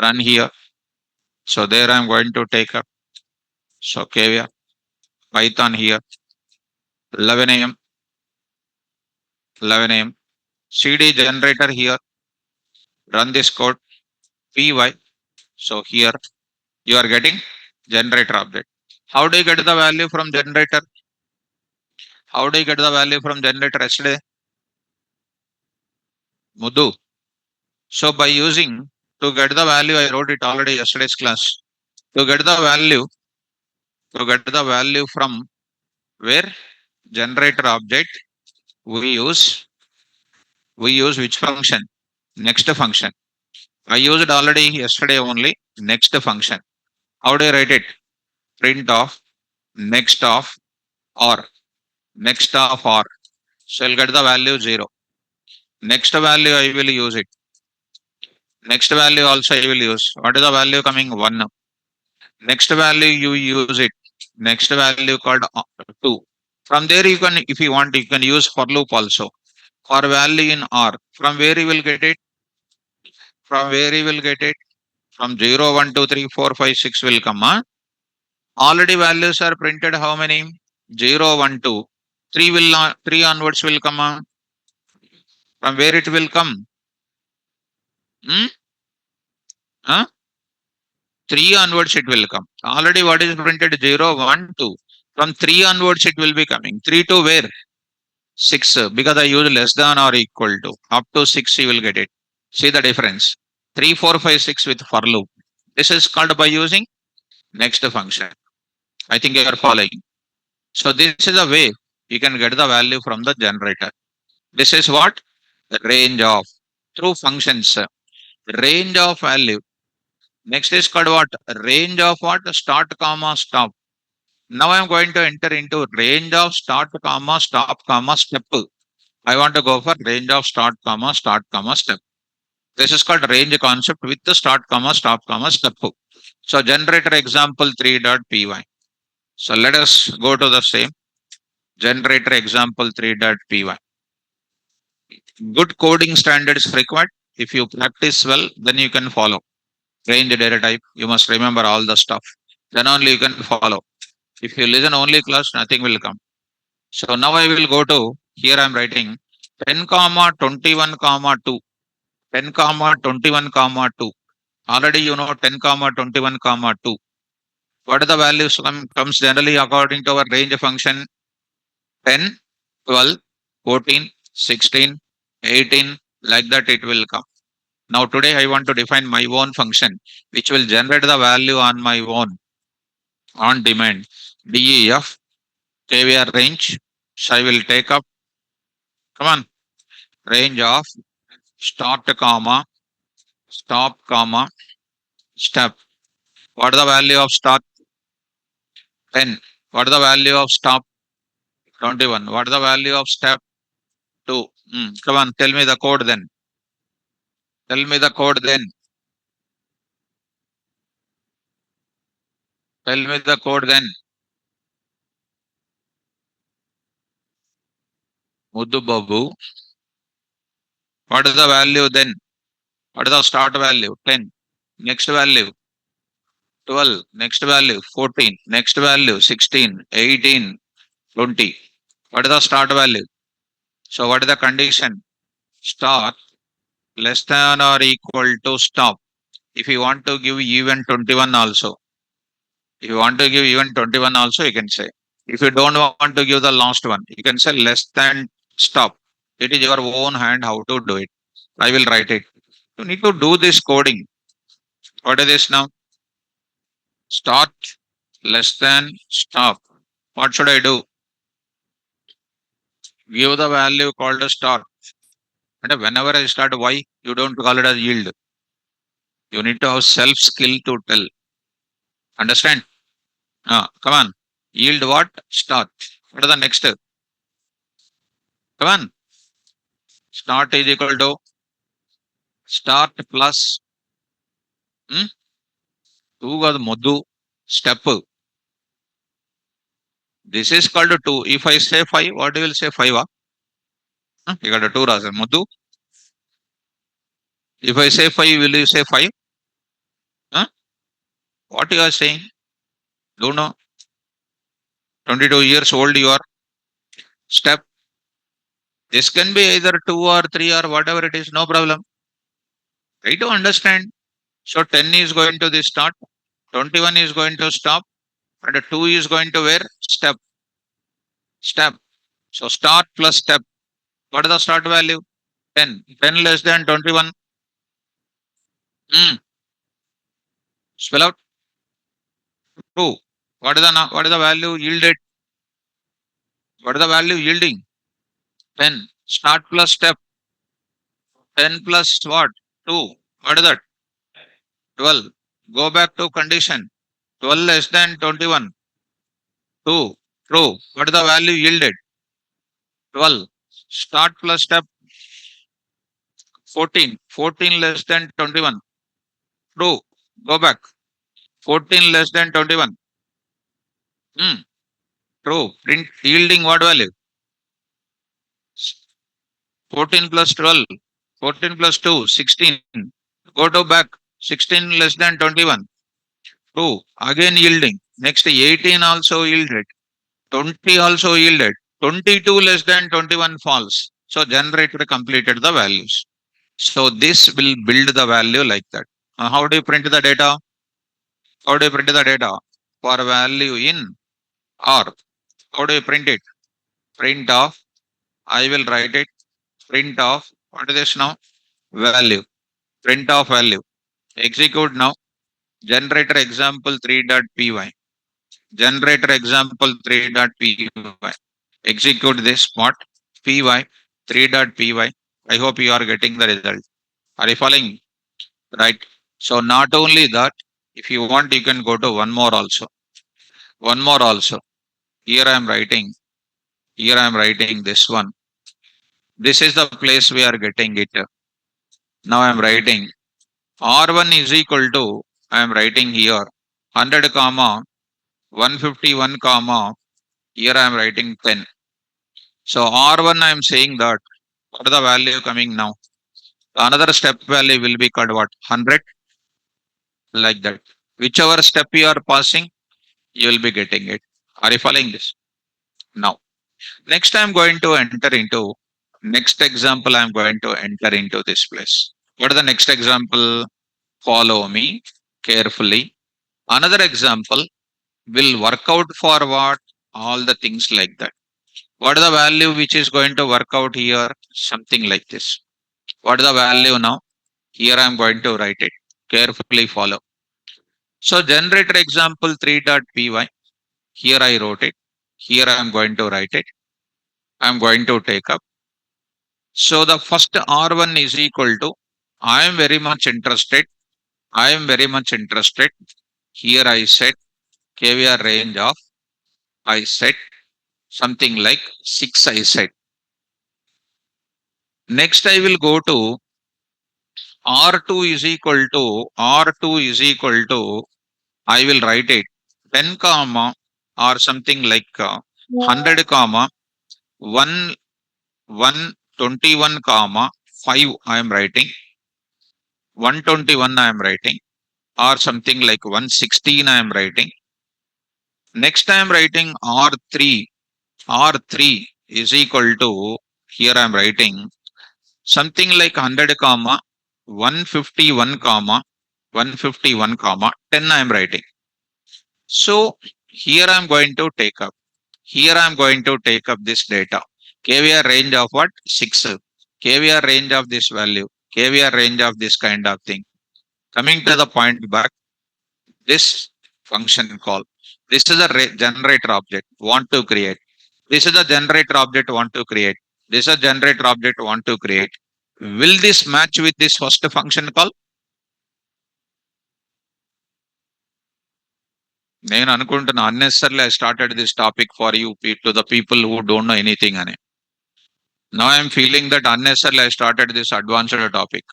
run here. So there I'm going to take up. So KVR, Python here, 11 a.m., 11 a.m. CD generator here, run this code, PY. So here you are getting generator update. How do you get the value from generator? How do you get the value from generator yesterday? Mudu. So by using to get the value, I wrote it already yesterday's class. To get the value, from where generator object, we use which function? Next function. I used already yesterday only next function. How do I write it? Print of next of or next of or. So I'll get the value 0. Next value I will use it. Next value also I will use. What is the value coming? 1. Next value you use it. Next value called 2. From there you can, if you want, you can use for loop also. For value in R. From where you will get it? From where you will get it? From 0, 1, 2, 3, 4, 5, 6 will come. Huh? Already values are printed how many? 0, 1, 2. 3 will not, 3 onwards will come. Huh? From where it will come? Hmm? Huh? 3 onwards it will come. Already what is printed? 0, 1, 2. From 3 onwards it will be coming. 3 to where? 6. Because I use less than or equal to. Up to 6 you will get it. See the difference. 3, 4, 5, 6 with for loop. This is called by using next function. I think you are following. So this is a way you can get the value from the generator. This is what? Range of. Through functions. Range of value. Next is called what? Range of what? Start comma stop. Now I am going to enter into range of start comma stop comma step. I want to go for range of start comma step. This is called range concept with the start comma stop comma step. So generator example 3.py. So let us go to the same generator example 3.py. Good coding standards required. If you practice well, then you can follow. Range data type, you must remember all the stuff. Then only you can follow. If you listen only class, nothing will come. So now I will go to, here I am writing 10 comma 21 comma 2. 10 comma 21 comma 2. Already you know 10 comma 21 comma 2. What are the values comes generally according to our range function? 10, 12, 14, 16, 18, like that it will come. Now today I want to define my own function which will generate the value on my own on demand. DEF KVR range. So I will take up, come on, range of start comma, stop comma, step. What is the value of start? 10. What is the value of stop? 21. What is the value of step? 2. Come on, tell me the code then. Tell me the code then. Tell me the code then. Muddu Babu. What is the value then? What is the start value? 10. Next value 12. Next value 14. Next value 16, 18, 20. What is the start value? So what is the condition? Start less than or equal to stop. If you want to give even 21 also, if you want to give even 21 also, you can say. If you don't want to give the last one, you can say less than stop. It is your own hand how to do it. I will write it. You need to do this coding. What is this now? Start less than stop. What should I do? Give the value called a start. And whenever I start y, you don't call it as yield. You need to have self skill to tell. Understand? Come on. Yield what? Start. What is the next? Come on. Start is equal to start plus 2 got Modu step. This is called 2. If I say 5, what you will say 5? You got a 2 Raza. Modu. If I say 5, will you say 5? Huh? What you are saying? Don't know. 22 years old you are. Step. This can be either 2 or 3 or whatever it is. No problem. Try to understand. So 10 is going to the start. 21 is going to stop. And 2 is going to where? Step. Step. So start plus step. What is the start value? 10. 10 less than 21. Spell out. 2. What is the value yielded? What is the value yielding? 10. Start plus step. 10 plus what? 2. What is that? 12. Go back to condition. 12 less than 21. 2. True. What is the value yielded? 12. Start plus step. 14. 14 less than 21. True. Go back. 14 less than 21. True. Print yielding what value? 14 plus 12. 14 plus 2. 16. Go to back. 16 less than 21. 2. Again yielding. Next 18 also yielded. 20 also yielded. 22 less than 21 false. So generator completed the values. So this will build the value like that. How do you print the data? How do you print the data? For value in R. How do you print it? Print of, I will write it. Print of, what is this now? Value. Print of value. Execute now. Generator example 3.py. Generator example 3.py. Execute this part. Py 3.py. I hope you are getting the result. Are you following? Right. So not only that, if you want, you can go to one more also. One more also. Here I am writing. Here I am writing this one. This is the place we are getting it. Now I am writing R1 is equal to, I am writing here 100 comma 151 comma, here I am writing 10. So R1 I am saying that, what is the value coming now? Another step value will be called what? 100, like that. Whichever step you are passing, you will be getting it. Are you following this? Now, next I am going to enter into, next example I am going to enter into this place. What is the next example? Follow me carefully. Another example will work out for what? All the things like that. What is the value which is going to work out here? Something like this. What is the value now? Here I am going to write it. Carefully follow. So generator example 3.py. Here I wrote it. Here I am going to write it. I am going to take up. So the first R1 is equal to, I am very much interested. I am very much interested. Here I set KVR range of, I set something like 6 I set. Next I will go to R2 is equal to, R2 is equal to, I will write it 10 comma or something like 100 comma 1 121 comma 5 I am writing, 121 I am writing, or something like 116 I am writing. Next I am writing R3. R3 is equal to, here I am writing something like 100 comma 151 comma 151 comma 10 I am writing. So here I am going to take up. Here I am going to take up this data. KVR range of what? 6. KVR range of this value. KVR range of this kind of thing. Coming to the point back, this function call. This is a generator object want to create. This is a generator object want to create. This is a generator object want to create. Will this match with this first function call? నేను అనుకుంటున్నా unnecessarily I started this topic for you to the people who don't know anything అని. Now I am feeling that unnecessarily I started this advanced topic.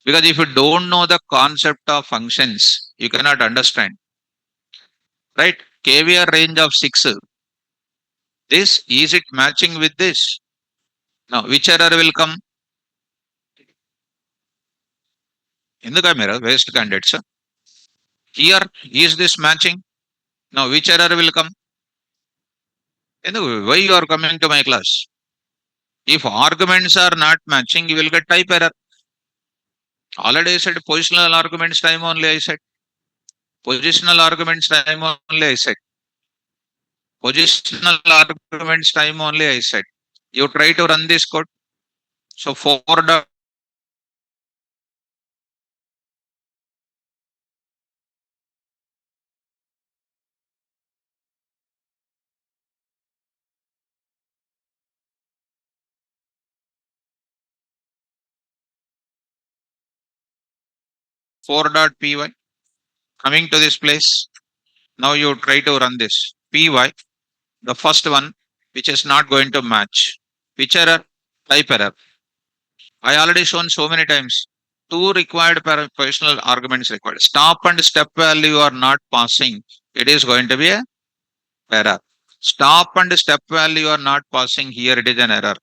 Because if you don't know the concept of functions, you cannot understand. Right? KVR range of 6. This, is it matching with this? Now, which error will come? ఎందుకు మీరు waste candidates? Here, is this matching? Now, which error will come? Why you are coming to my class? If arguments are not matching, you will get type error. Already I said positional arguments time only I said. Positional arguments time only I said. Positional arguments time only I said. You try to run this code. So 4.py. Coming to this place. Now you try to run this. Py, the first one, which is not going to match. Which error? Type error. I already shown so many times. Two required positional arguments required. Stop and step value are not passing. It is going to be a error. Stop and step value are not passing. Here it is an error.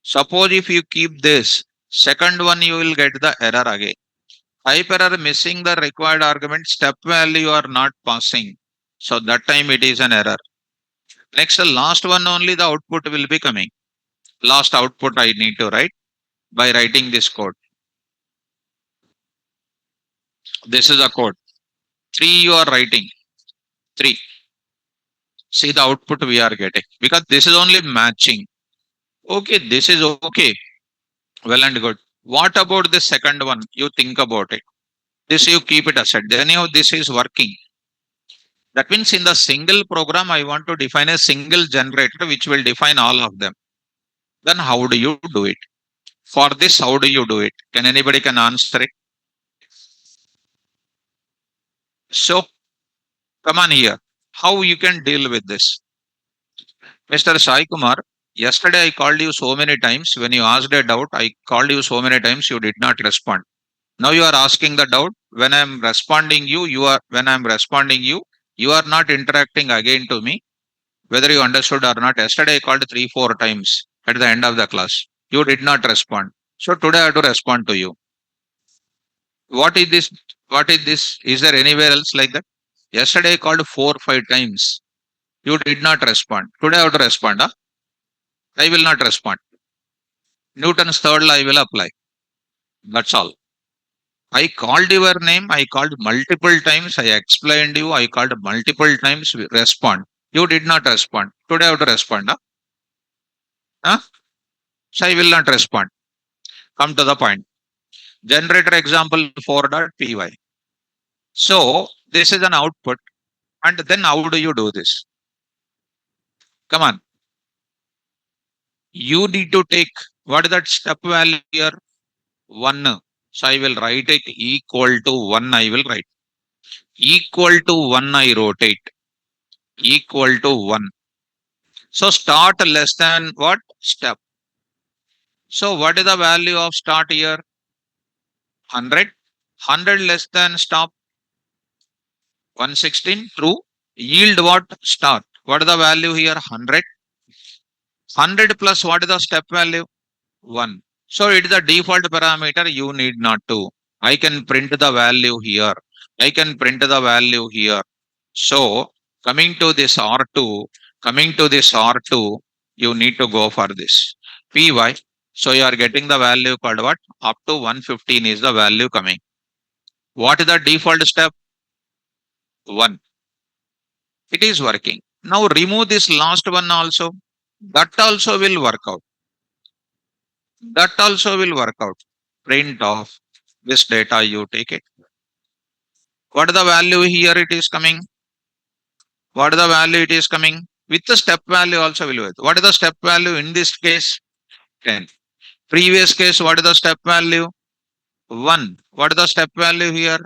Suppose if you keep this, second one you will get the error again. Type error missing the required argument, step value are not passing. So that time it is an error. Next, the last one only the output will be coming. Last output I need to write by writing this code. This is a code. 3 you are writing. 3. See the output we are getting. Because this is only matching. Okay, this is okay. Well and good. What about the second one? You think about it. This you keep it aside. Then this is working. That means in the single program, I want to define a single generator which will define all of them. Then how do you do it? For this, how do you do it? Can anybody can answer it? So come on here. How you can deal with this? Mr. Sai Kumar, yesterday I called you so many times. When you asked a doubt, I called you so many times, you did not respond. Now you are asking the doubt. When I am responding you are not interacting again to me, whether you understood or not. Yesterday I called 3-4 times at the end of the class. You did not respond. So today I have to respond to you. What is this? What is this? Is there anywhere else like that? Yesterday I called 4-5 times. You did not respond. Today I have to respond. Huh? I will not respond. Newton's third law I will apply. That's all. I called your name. I called multiple times. I explained you. I called multiple times. Respond. You did not respond. Today I have to respond. Huh? Huh? So I will not respond. Come to the point. Generator example 4.py. So this is an output. And then how do you do this? Come on. You need to take what is that step value here? 1. So I will write it equal to 1. I will write equal to 1. I rotate equal to 1. So start less than what? Step. So what is the value of start here? 100. 100 less than stop. 116. True. Yield what? Start. What is the value here? 100. 100 plus what is the step value? 1. So it is the default parameter. You need not to. I can print the value here. I can print the value here. So coming to this R2, you need to go for this py. So you are getting the value called what? Up to 115 is the value coming. What is the default step? 1. It is working. Now remove this last one also. That also will work out. That also will work out. Print off this data, you take it. What is the value here it is coming? What is the value it is coming? With the step value also will work. What is the step value in this case? 10. Previous case, what is the step value? 1. What is the step value here?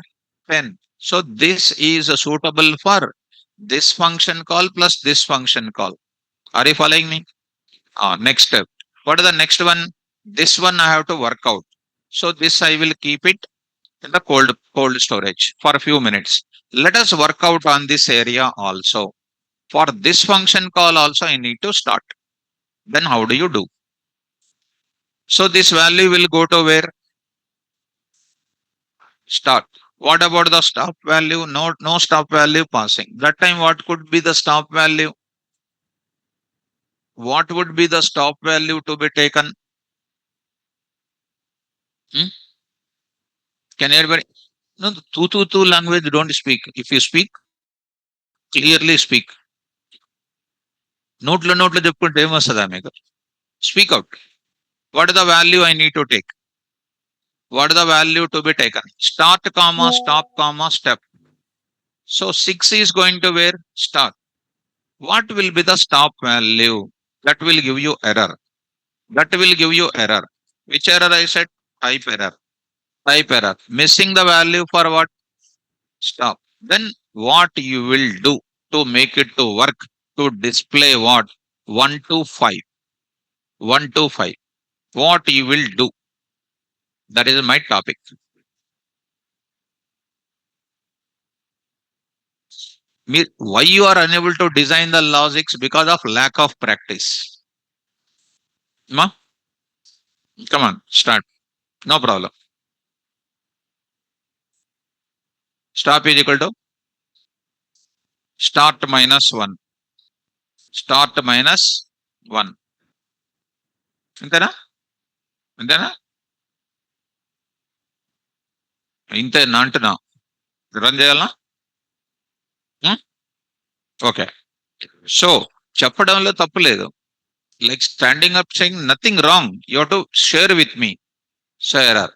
10. So this is suitable for this function call plus this function call. Are you following me? Next step. What is the next one? This one I have to work out. So this I will keep it in the cold storage for a few minutes. Let us work out on this area also. For this function call also I need to start. Then how do you do? So this value will go to where? Start. What about the stop value? No stop value passing. That time what could be the stop value? What would be the stop value to be taken? Hmm? Can everybody? No, the two language don't speak. If you speak, clearly speak. నోట్లో చెప్పుకుంటే ఏమొస్తుందా మీకు? Speak out. What is the value I need to take? What is the value to be taken? Start comma, stop comma, step. So 6 is going to where? Start. What will be the stop value? That will give you error. That will give you error. Which error I said? Type error. Type error. Missing the value for what? Stop. Then what you will do to make it to work, to display what? 1 to 5. 1 to 5. What you will do? That is my topic. Why you are unable to design the logics? Because of lack of practice. Ma? Come on, start. No problem. Stop is equal to start minus 1. Start minus 1. అంతేనా? అంతేనా? ఇంతేనా అంటున్నా. Run చేయాలనా? Okay. So చెప్పడంలో తప్పు లేదు. Like standing up saying nothing wrong. You have to share with me. So error.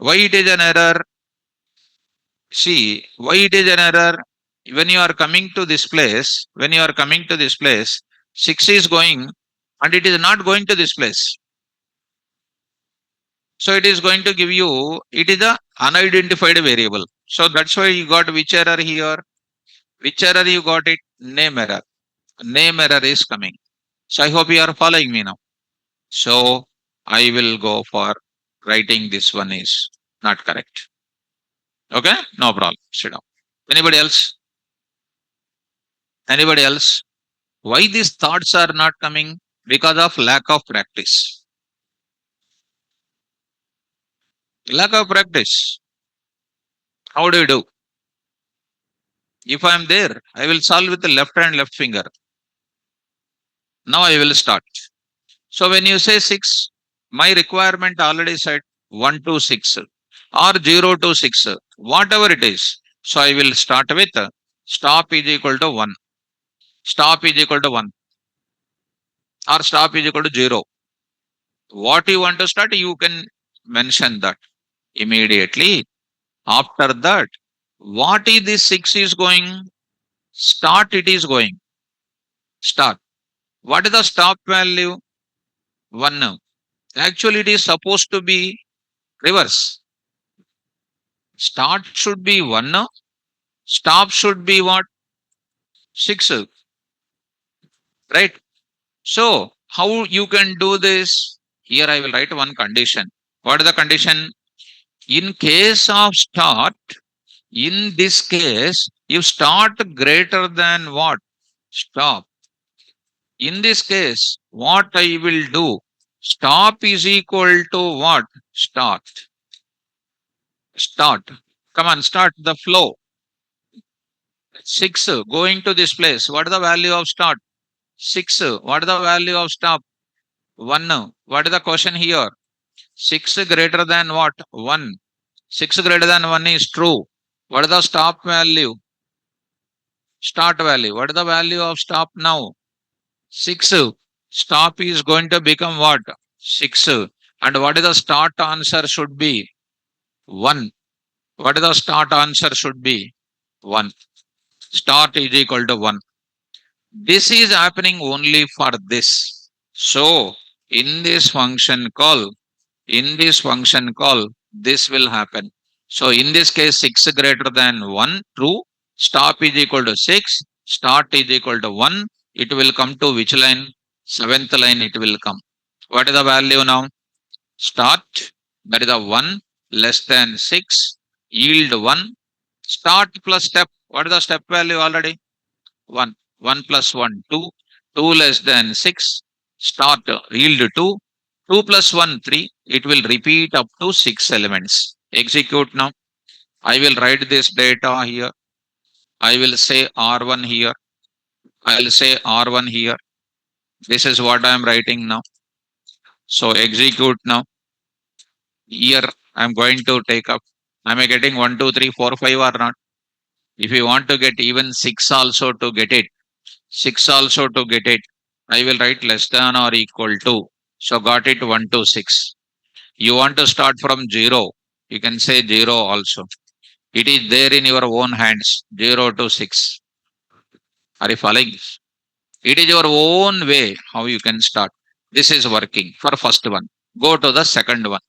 Why it is an error? See, why it is an error? When you are coming to this place, 6 is going and it is not going to this place. So it is going to give you, it is a unidentified variable. So that's why you got which error here? Which error you got it? Name error. Name error is coming. So I hope you are following me now. So I will go for writing this one is not correct. Okay? No problem. Sit down. Anybody else? Anybody else? Why these thoughts are not coming? Because of lack of practice. Lack of practice. How do you do? If I am there, I will solve with the left hand, left finger. Now I will start. So when you say 6, my requirement already said 1 to 6. or 0 to 6, whatever it is. So I will start with stop is equal to 1, stop is equal to 1, or stop is equal to 0. What you want to start, you can mention that immediately. After that, what is this 6 is going? Start it is going. Start. What is the stop value? 1. Actually, it is supposed to be reverse. Start should be 1. Stop should be what? 6. Right? So, how you can do this? Here I will write one condition. What is the condition? In case of start, in this case, if start greater than what? Stop. In this case, what I will do? Stop is equal to what? Start. Start. Come on, start the flow. 6 going to this place. What is the value of start? 6. What is the value of stop? 1. What is the question here? 6 greater than what? 1. 6 greater than 1 is true. What is the stop value? Start value. What is the value of stop now? 6. Stop is going to become what? 6. And what is the start answer should be? 1. What is the start answer should be? 1. Start is equal to 1. This is happening only for this. So, in this function call, this will happen. So, in this case, 6 greater than 1, true. Stop is equal to 6. Start is equal to 1. It will come to which line? 7th line it will come. What is the value now? Start, that is a 1 less than 6, yield 1. Start plus step. What is the step value already? 1. 1 plus 1, 2. 2 less than 6. Start, yield 2. 2 plus 1, 3. It will repeat up to 6 elements. Execute now. I will write this data here. I will say R1 here. I will say R1 here. This is what I am writing now. So execute now. Here I am going to take up. Am I getting 1, 2, 3, 4, 5 or not? If you want to get even 6 also to get it, 6 also to get it, I will write less than or equal to. So got it 1 to 6. You want to start from 0, you can say 0 also. It is there in your own hands, 0 to 6. Are you following? It is your own way how you can start. This is working for first one. Go to the second one.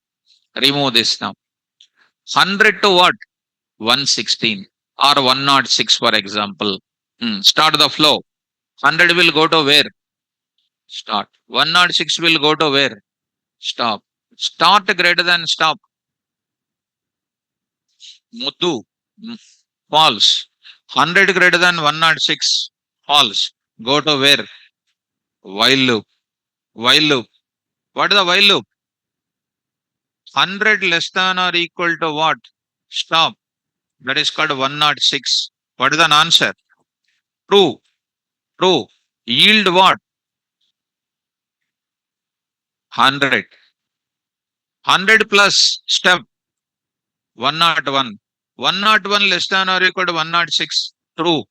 Remove this now. 100 to what? 116 or 106 for example. Start the flow. 100 will go to where? Start. 106 will go to where? Stop. Start greater than stop. Muthu. False. 100 greater than 106. False. Go to where? While loop. While loop. What is the while loop? 100 less than or equal to what? Stop. That is called 106. What is the answer? True. True. Yield what? 100. 100 plus step 101. 101 less than or equal to 106. True.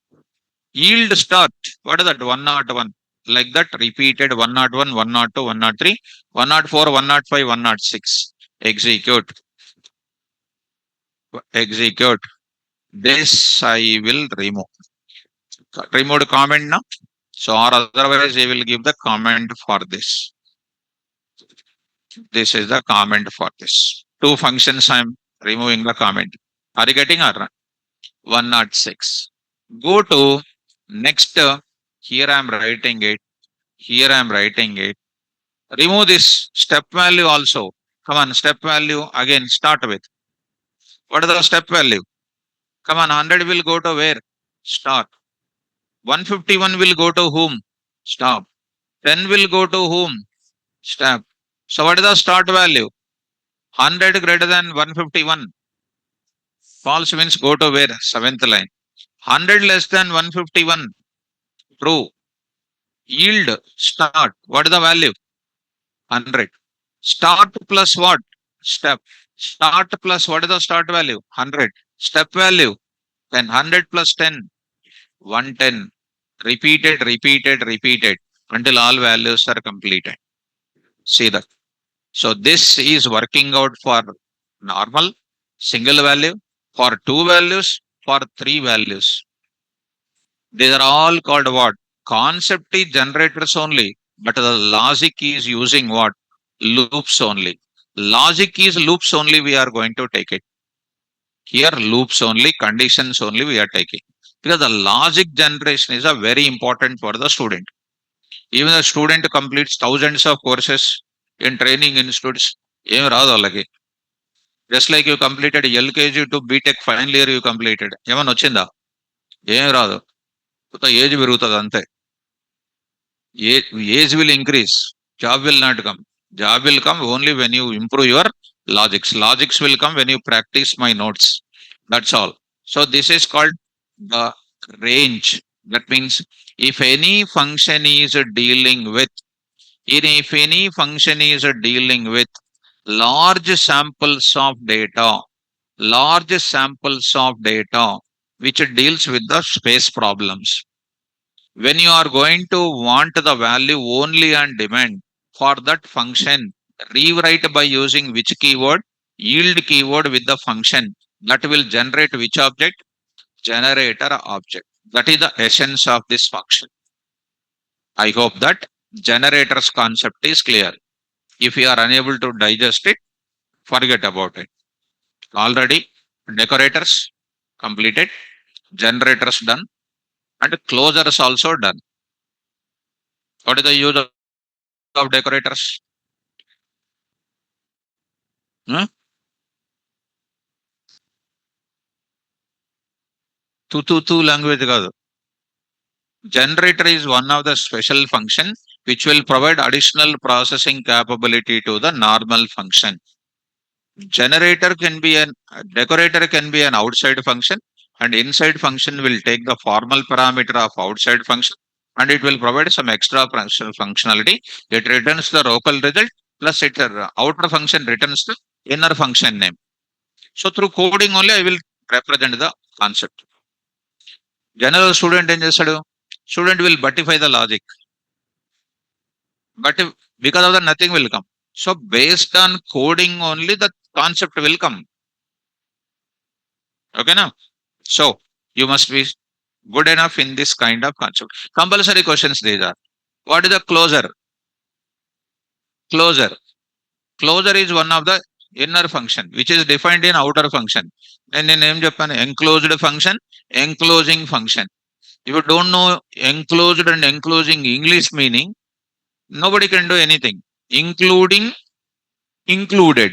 Yield start. What is that? 101. Like that repeated 101, 102, 103, 104, 105, 106. Execute. Execute. This I will remove. Remove the comment now. So or otherwise I will give the comment for this. This is the comment for this. Two functions I am removing the comment. Are you getting or not? 106. Go to next. Here I am writing it. Here I am writing it. Remove this step value also. Come on, step value again start with. What is the step value? Come on, 100 will go to where? Start. 151 will go to whom? Stop. 10 will go to whom? Stop. So what is the start value? 100 greater than 151. False means go to where? Seventh line. 100 less than 151. True. Yield. Start. What is the value? 100. Start plus what? Step. Start plus what is the start value? 100. Step value 10. 100 plus 10, 110. Repeated until all values are completed. See that. So this is working out for normal, single value, for two values, for three values. These are all called what? Concept is generators only, but the logic is using what? Loops only. Logic is loops only, we are going to take it. Here loops only, conditions only we are taking. Because the logic generation is a very important for the student. Even the student completes thousands of courses in training institutes. ఏం రాదు వాళ్ళకి. Just like you completed LKG to BTech final year you completed. ఏమన్నా వచ్చిందా? ఏం రాదు. Age పెరుగుతుంది అంతే. Age will increase, job will not come. Job will come only when you improve your logics. Logics will come when you practice my notes. That's all. So this is called the range. That means if any function is dealing with, if any function is dealing with large samples of data, large samples of data, which deals with the space problems, when you are going to want the value only on demand for that function, rewrite by using which keyword? Yield keyword with the function that will generate which object? Generator object. That is the essence of this function. I hope that generators concept is clear. If you are unable to digest it, forget about it. Already decorators completed, generators done, and closures also done. What is the use of decorators? Hmm? Two language కాదు. Generator is one of the special function which will provide additional processing capability to the normal function. Generator can be an Decorator can be an outside function, and inside function will take the formal parameter of outside function, and it will provide some extra functionality. It returns the local result plus it outer function returns the inner function name. So through coding only I will represent the concept. General student ఏం చేస్తాడు? Student will buttify the logic, but because of that nothing will come. So based on coding only the concept will come. Okay now? So you must be good enough in this kind of concept. Compulsory questions these are. What is the closure? Closure. Closure is one of the inner function which is defined in outer function. And in name Japan, enclosed function, enclosing function. If you don't know enclosed and enclosing English meaning, nobody can do anything. Including, included.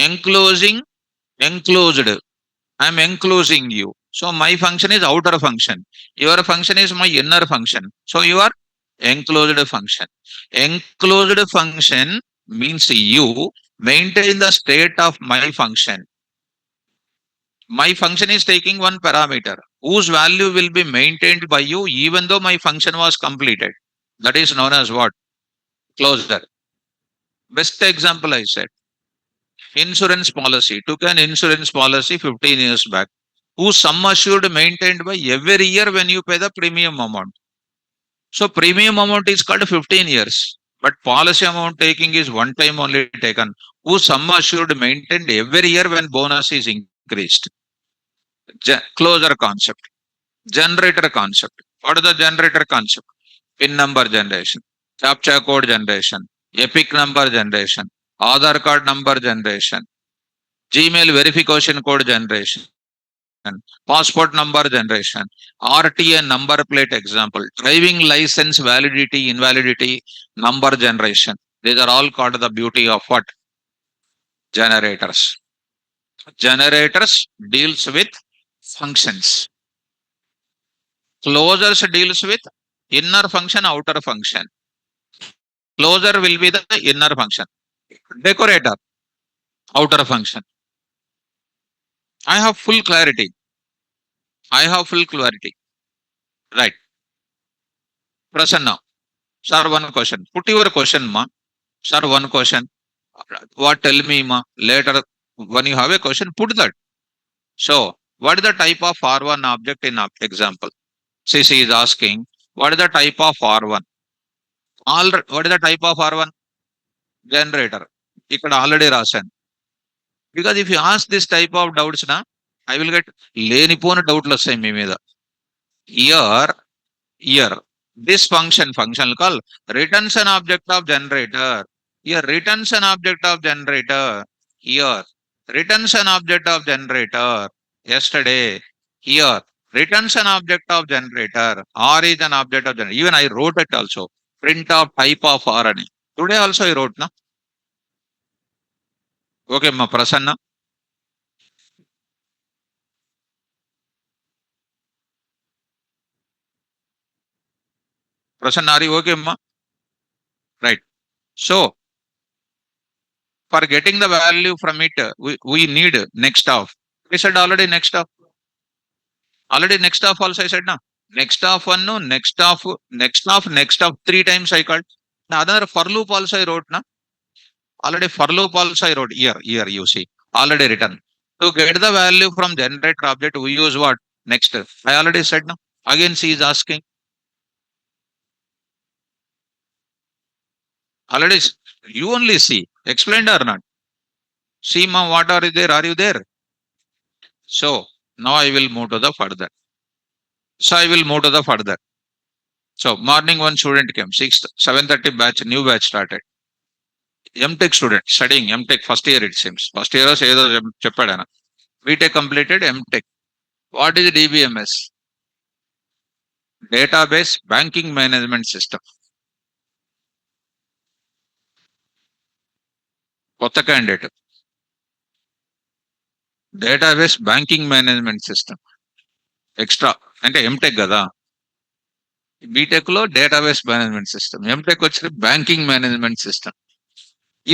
Enclosing, enclosed. I am enclosing you. So my function is outer function. Your function is my inner function. So you are enclosed function. Enclosed function means you maintain the state of my function. My function is taking one parameter whose value will be maintained by you even though my function was completed. That is known as what? Closure. Best example I said. Insurance policy. Took an insurance policy 15 years back, whose sum assured maintained by every year when you pay the premium amount. So premium amount is called 15 years, but policy amount taking is one time only taken, whose sum assured maintained every year when bonus is increased. Closure concept. Generator concept. What is the generator concept? PIN number generation, CAPTCHA code generation, EPIC number generation, Aadhaar card number generation, Gmail verification code generation, passport number generation, RTA number plate example, driving license validity, invalidity, number generation. These are all called the beauty of what? Generators. Generators deals with functions. Closures deals with inner function, outer function. Closure will be the inner function. Decorator, outer function. I have full clarity. I have full clarity. Right. Prasanna. Sir, one question. Put your question, ma. Sir, one question. What tell me, ma? Later When you have a question, put that. So, what is the type of R1 object in example? CC is asking, what is the type of R1? What is the type of R1? Generator. ఇక్కడ already రాశాను. Because if you ask this type of doubts, na, I will get లేనిపోని డౌట్లు వస్తాయి మీ మీద. Here, here, this function called returns an object of generator. Here, returns an object of generator. Here, returns an object of generator. Yesterday, here, returns an object of generator. R is an object of generator. Even I wrote it also. Print of type of R అని. Today also I wrote, na. Okay, ma Prasanna. Prasanna, are you okay, ma? Right. So, for getting the value from it, we need next of. We said already next of. Already next of also I said na. Next of one, no, next of three times I called. Now another for loop also I wrote na. Already for loop also I wrote here you see. Already written. To get the value from generator object, we use what? Next. I already said na. Again she is asking. Already you only see. Explained or not? See ma, what are you there? Are you there? So now I will move to the further. So I will move to the further. So morning one student came, 7:30 batch, new batch started. MTech student studying MTech first year it seems. First year ఏదో చెప్పాడు ఆయన. BTech completed MTech. What is DBMS? Database Banking Management System. కొత్త candidate. Database banking management system extra అంటే MTech కదా. BTech లో database management system, MTech వచ్చి banking management system.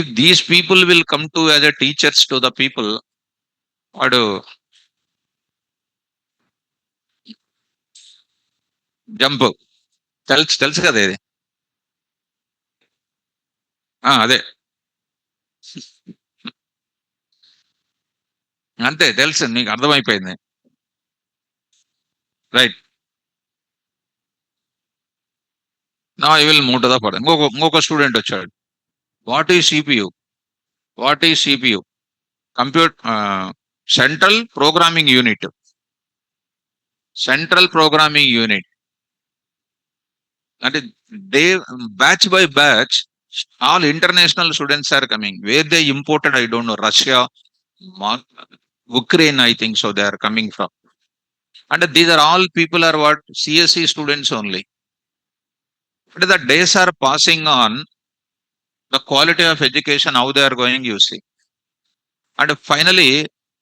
If these people will come to as a teachers to the people, వాడు jump తెలుసు కదా ఇది. అదే అంతే తెలుసు, నీకు అర్థమైపోయింది. రైట్. నా I will move to the further. ఇంకొక స్టూడెంట్ వచ్చాడు. What is CPU? What is CPU? Central programming unit. Central programming unit అంటే day batch by batch all international students are coming. Where they imported, I don't know, Russia, Ukraine, I think so they are coming from. And these are all people are what? CSE students only. But the days are passing on, the quality of education, how they are going, you see. And finally,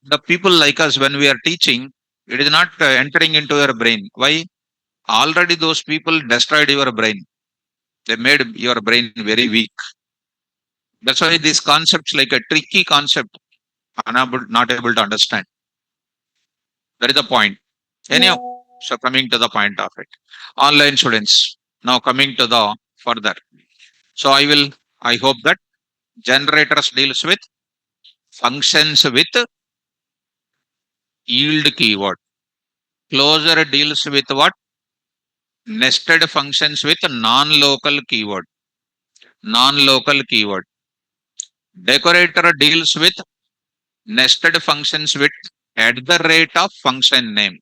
the people like us, when we are teaching, it is not entering into your brain. Why? Already those people destroyed your brain. They made your brain very weak. That's why these concepts like a tricky concept, not able to understand. That is the point. Anyhow, so coming to the point of it. Online students. Now coming to the further. So I hope that generators deals with functions with yield keyword. Closure deals with what? Nested functions with non-local keyword. Non-local keyword. Decorator deals with nested functions with at the rate of function name.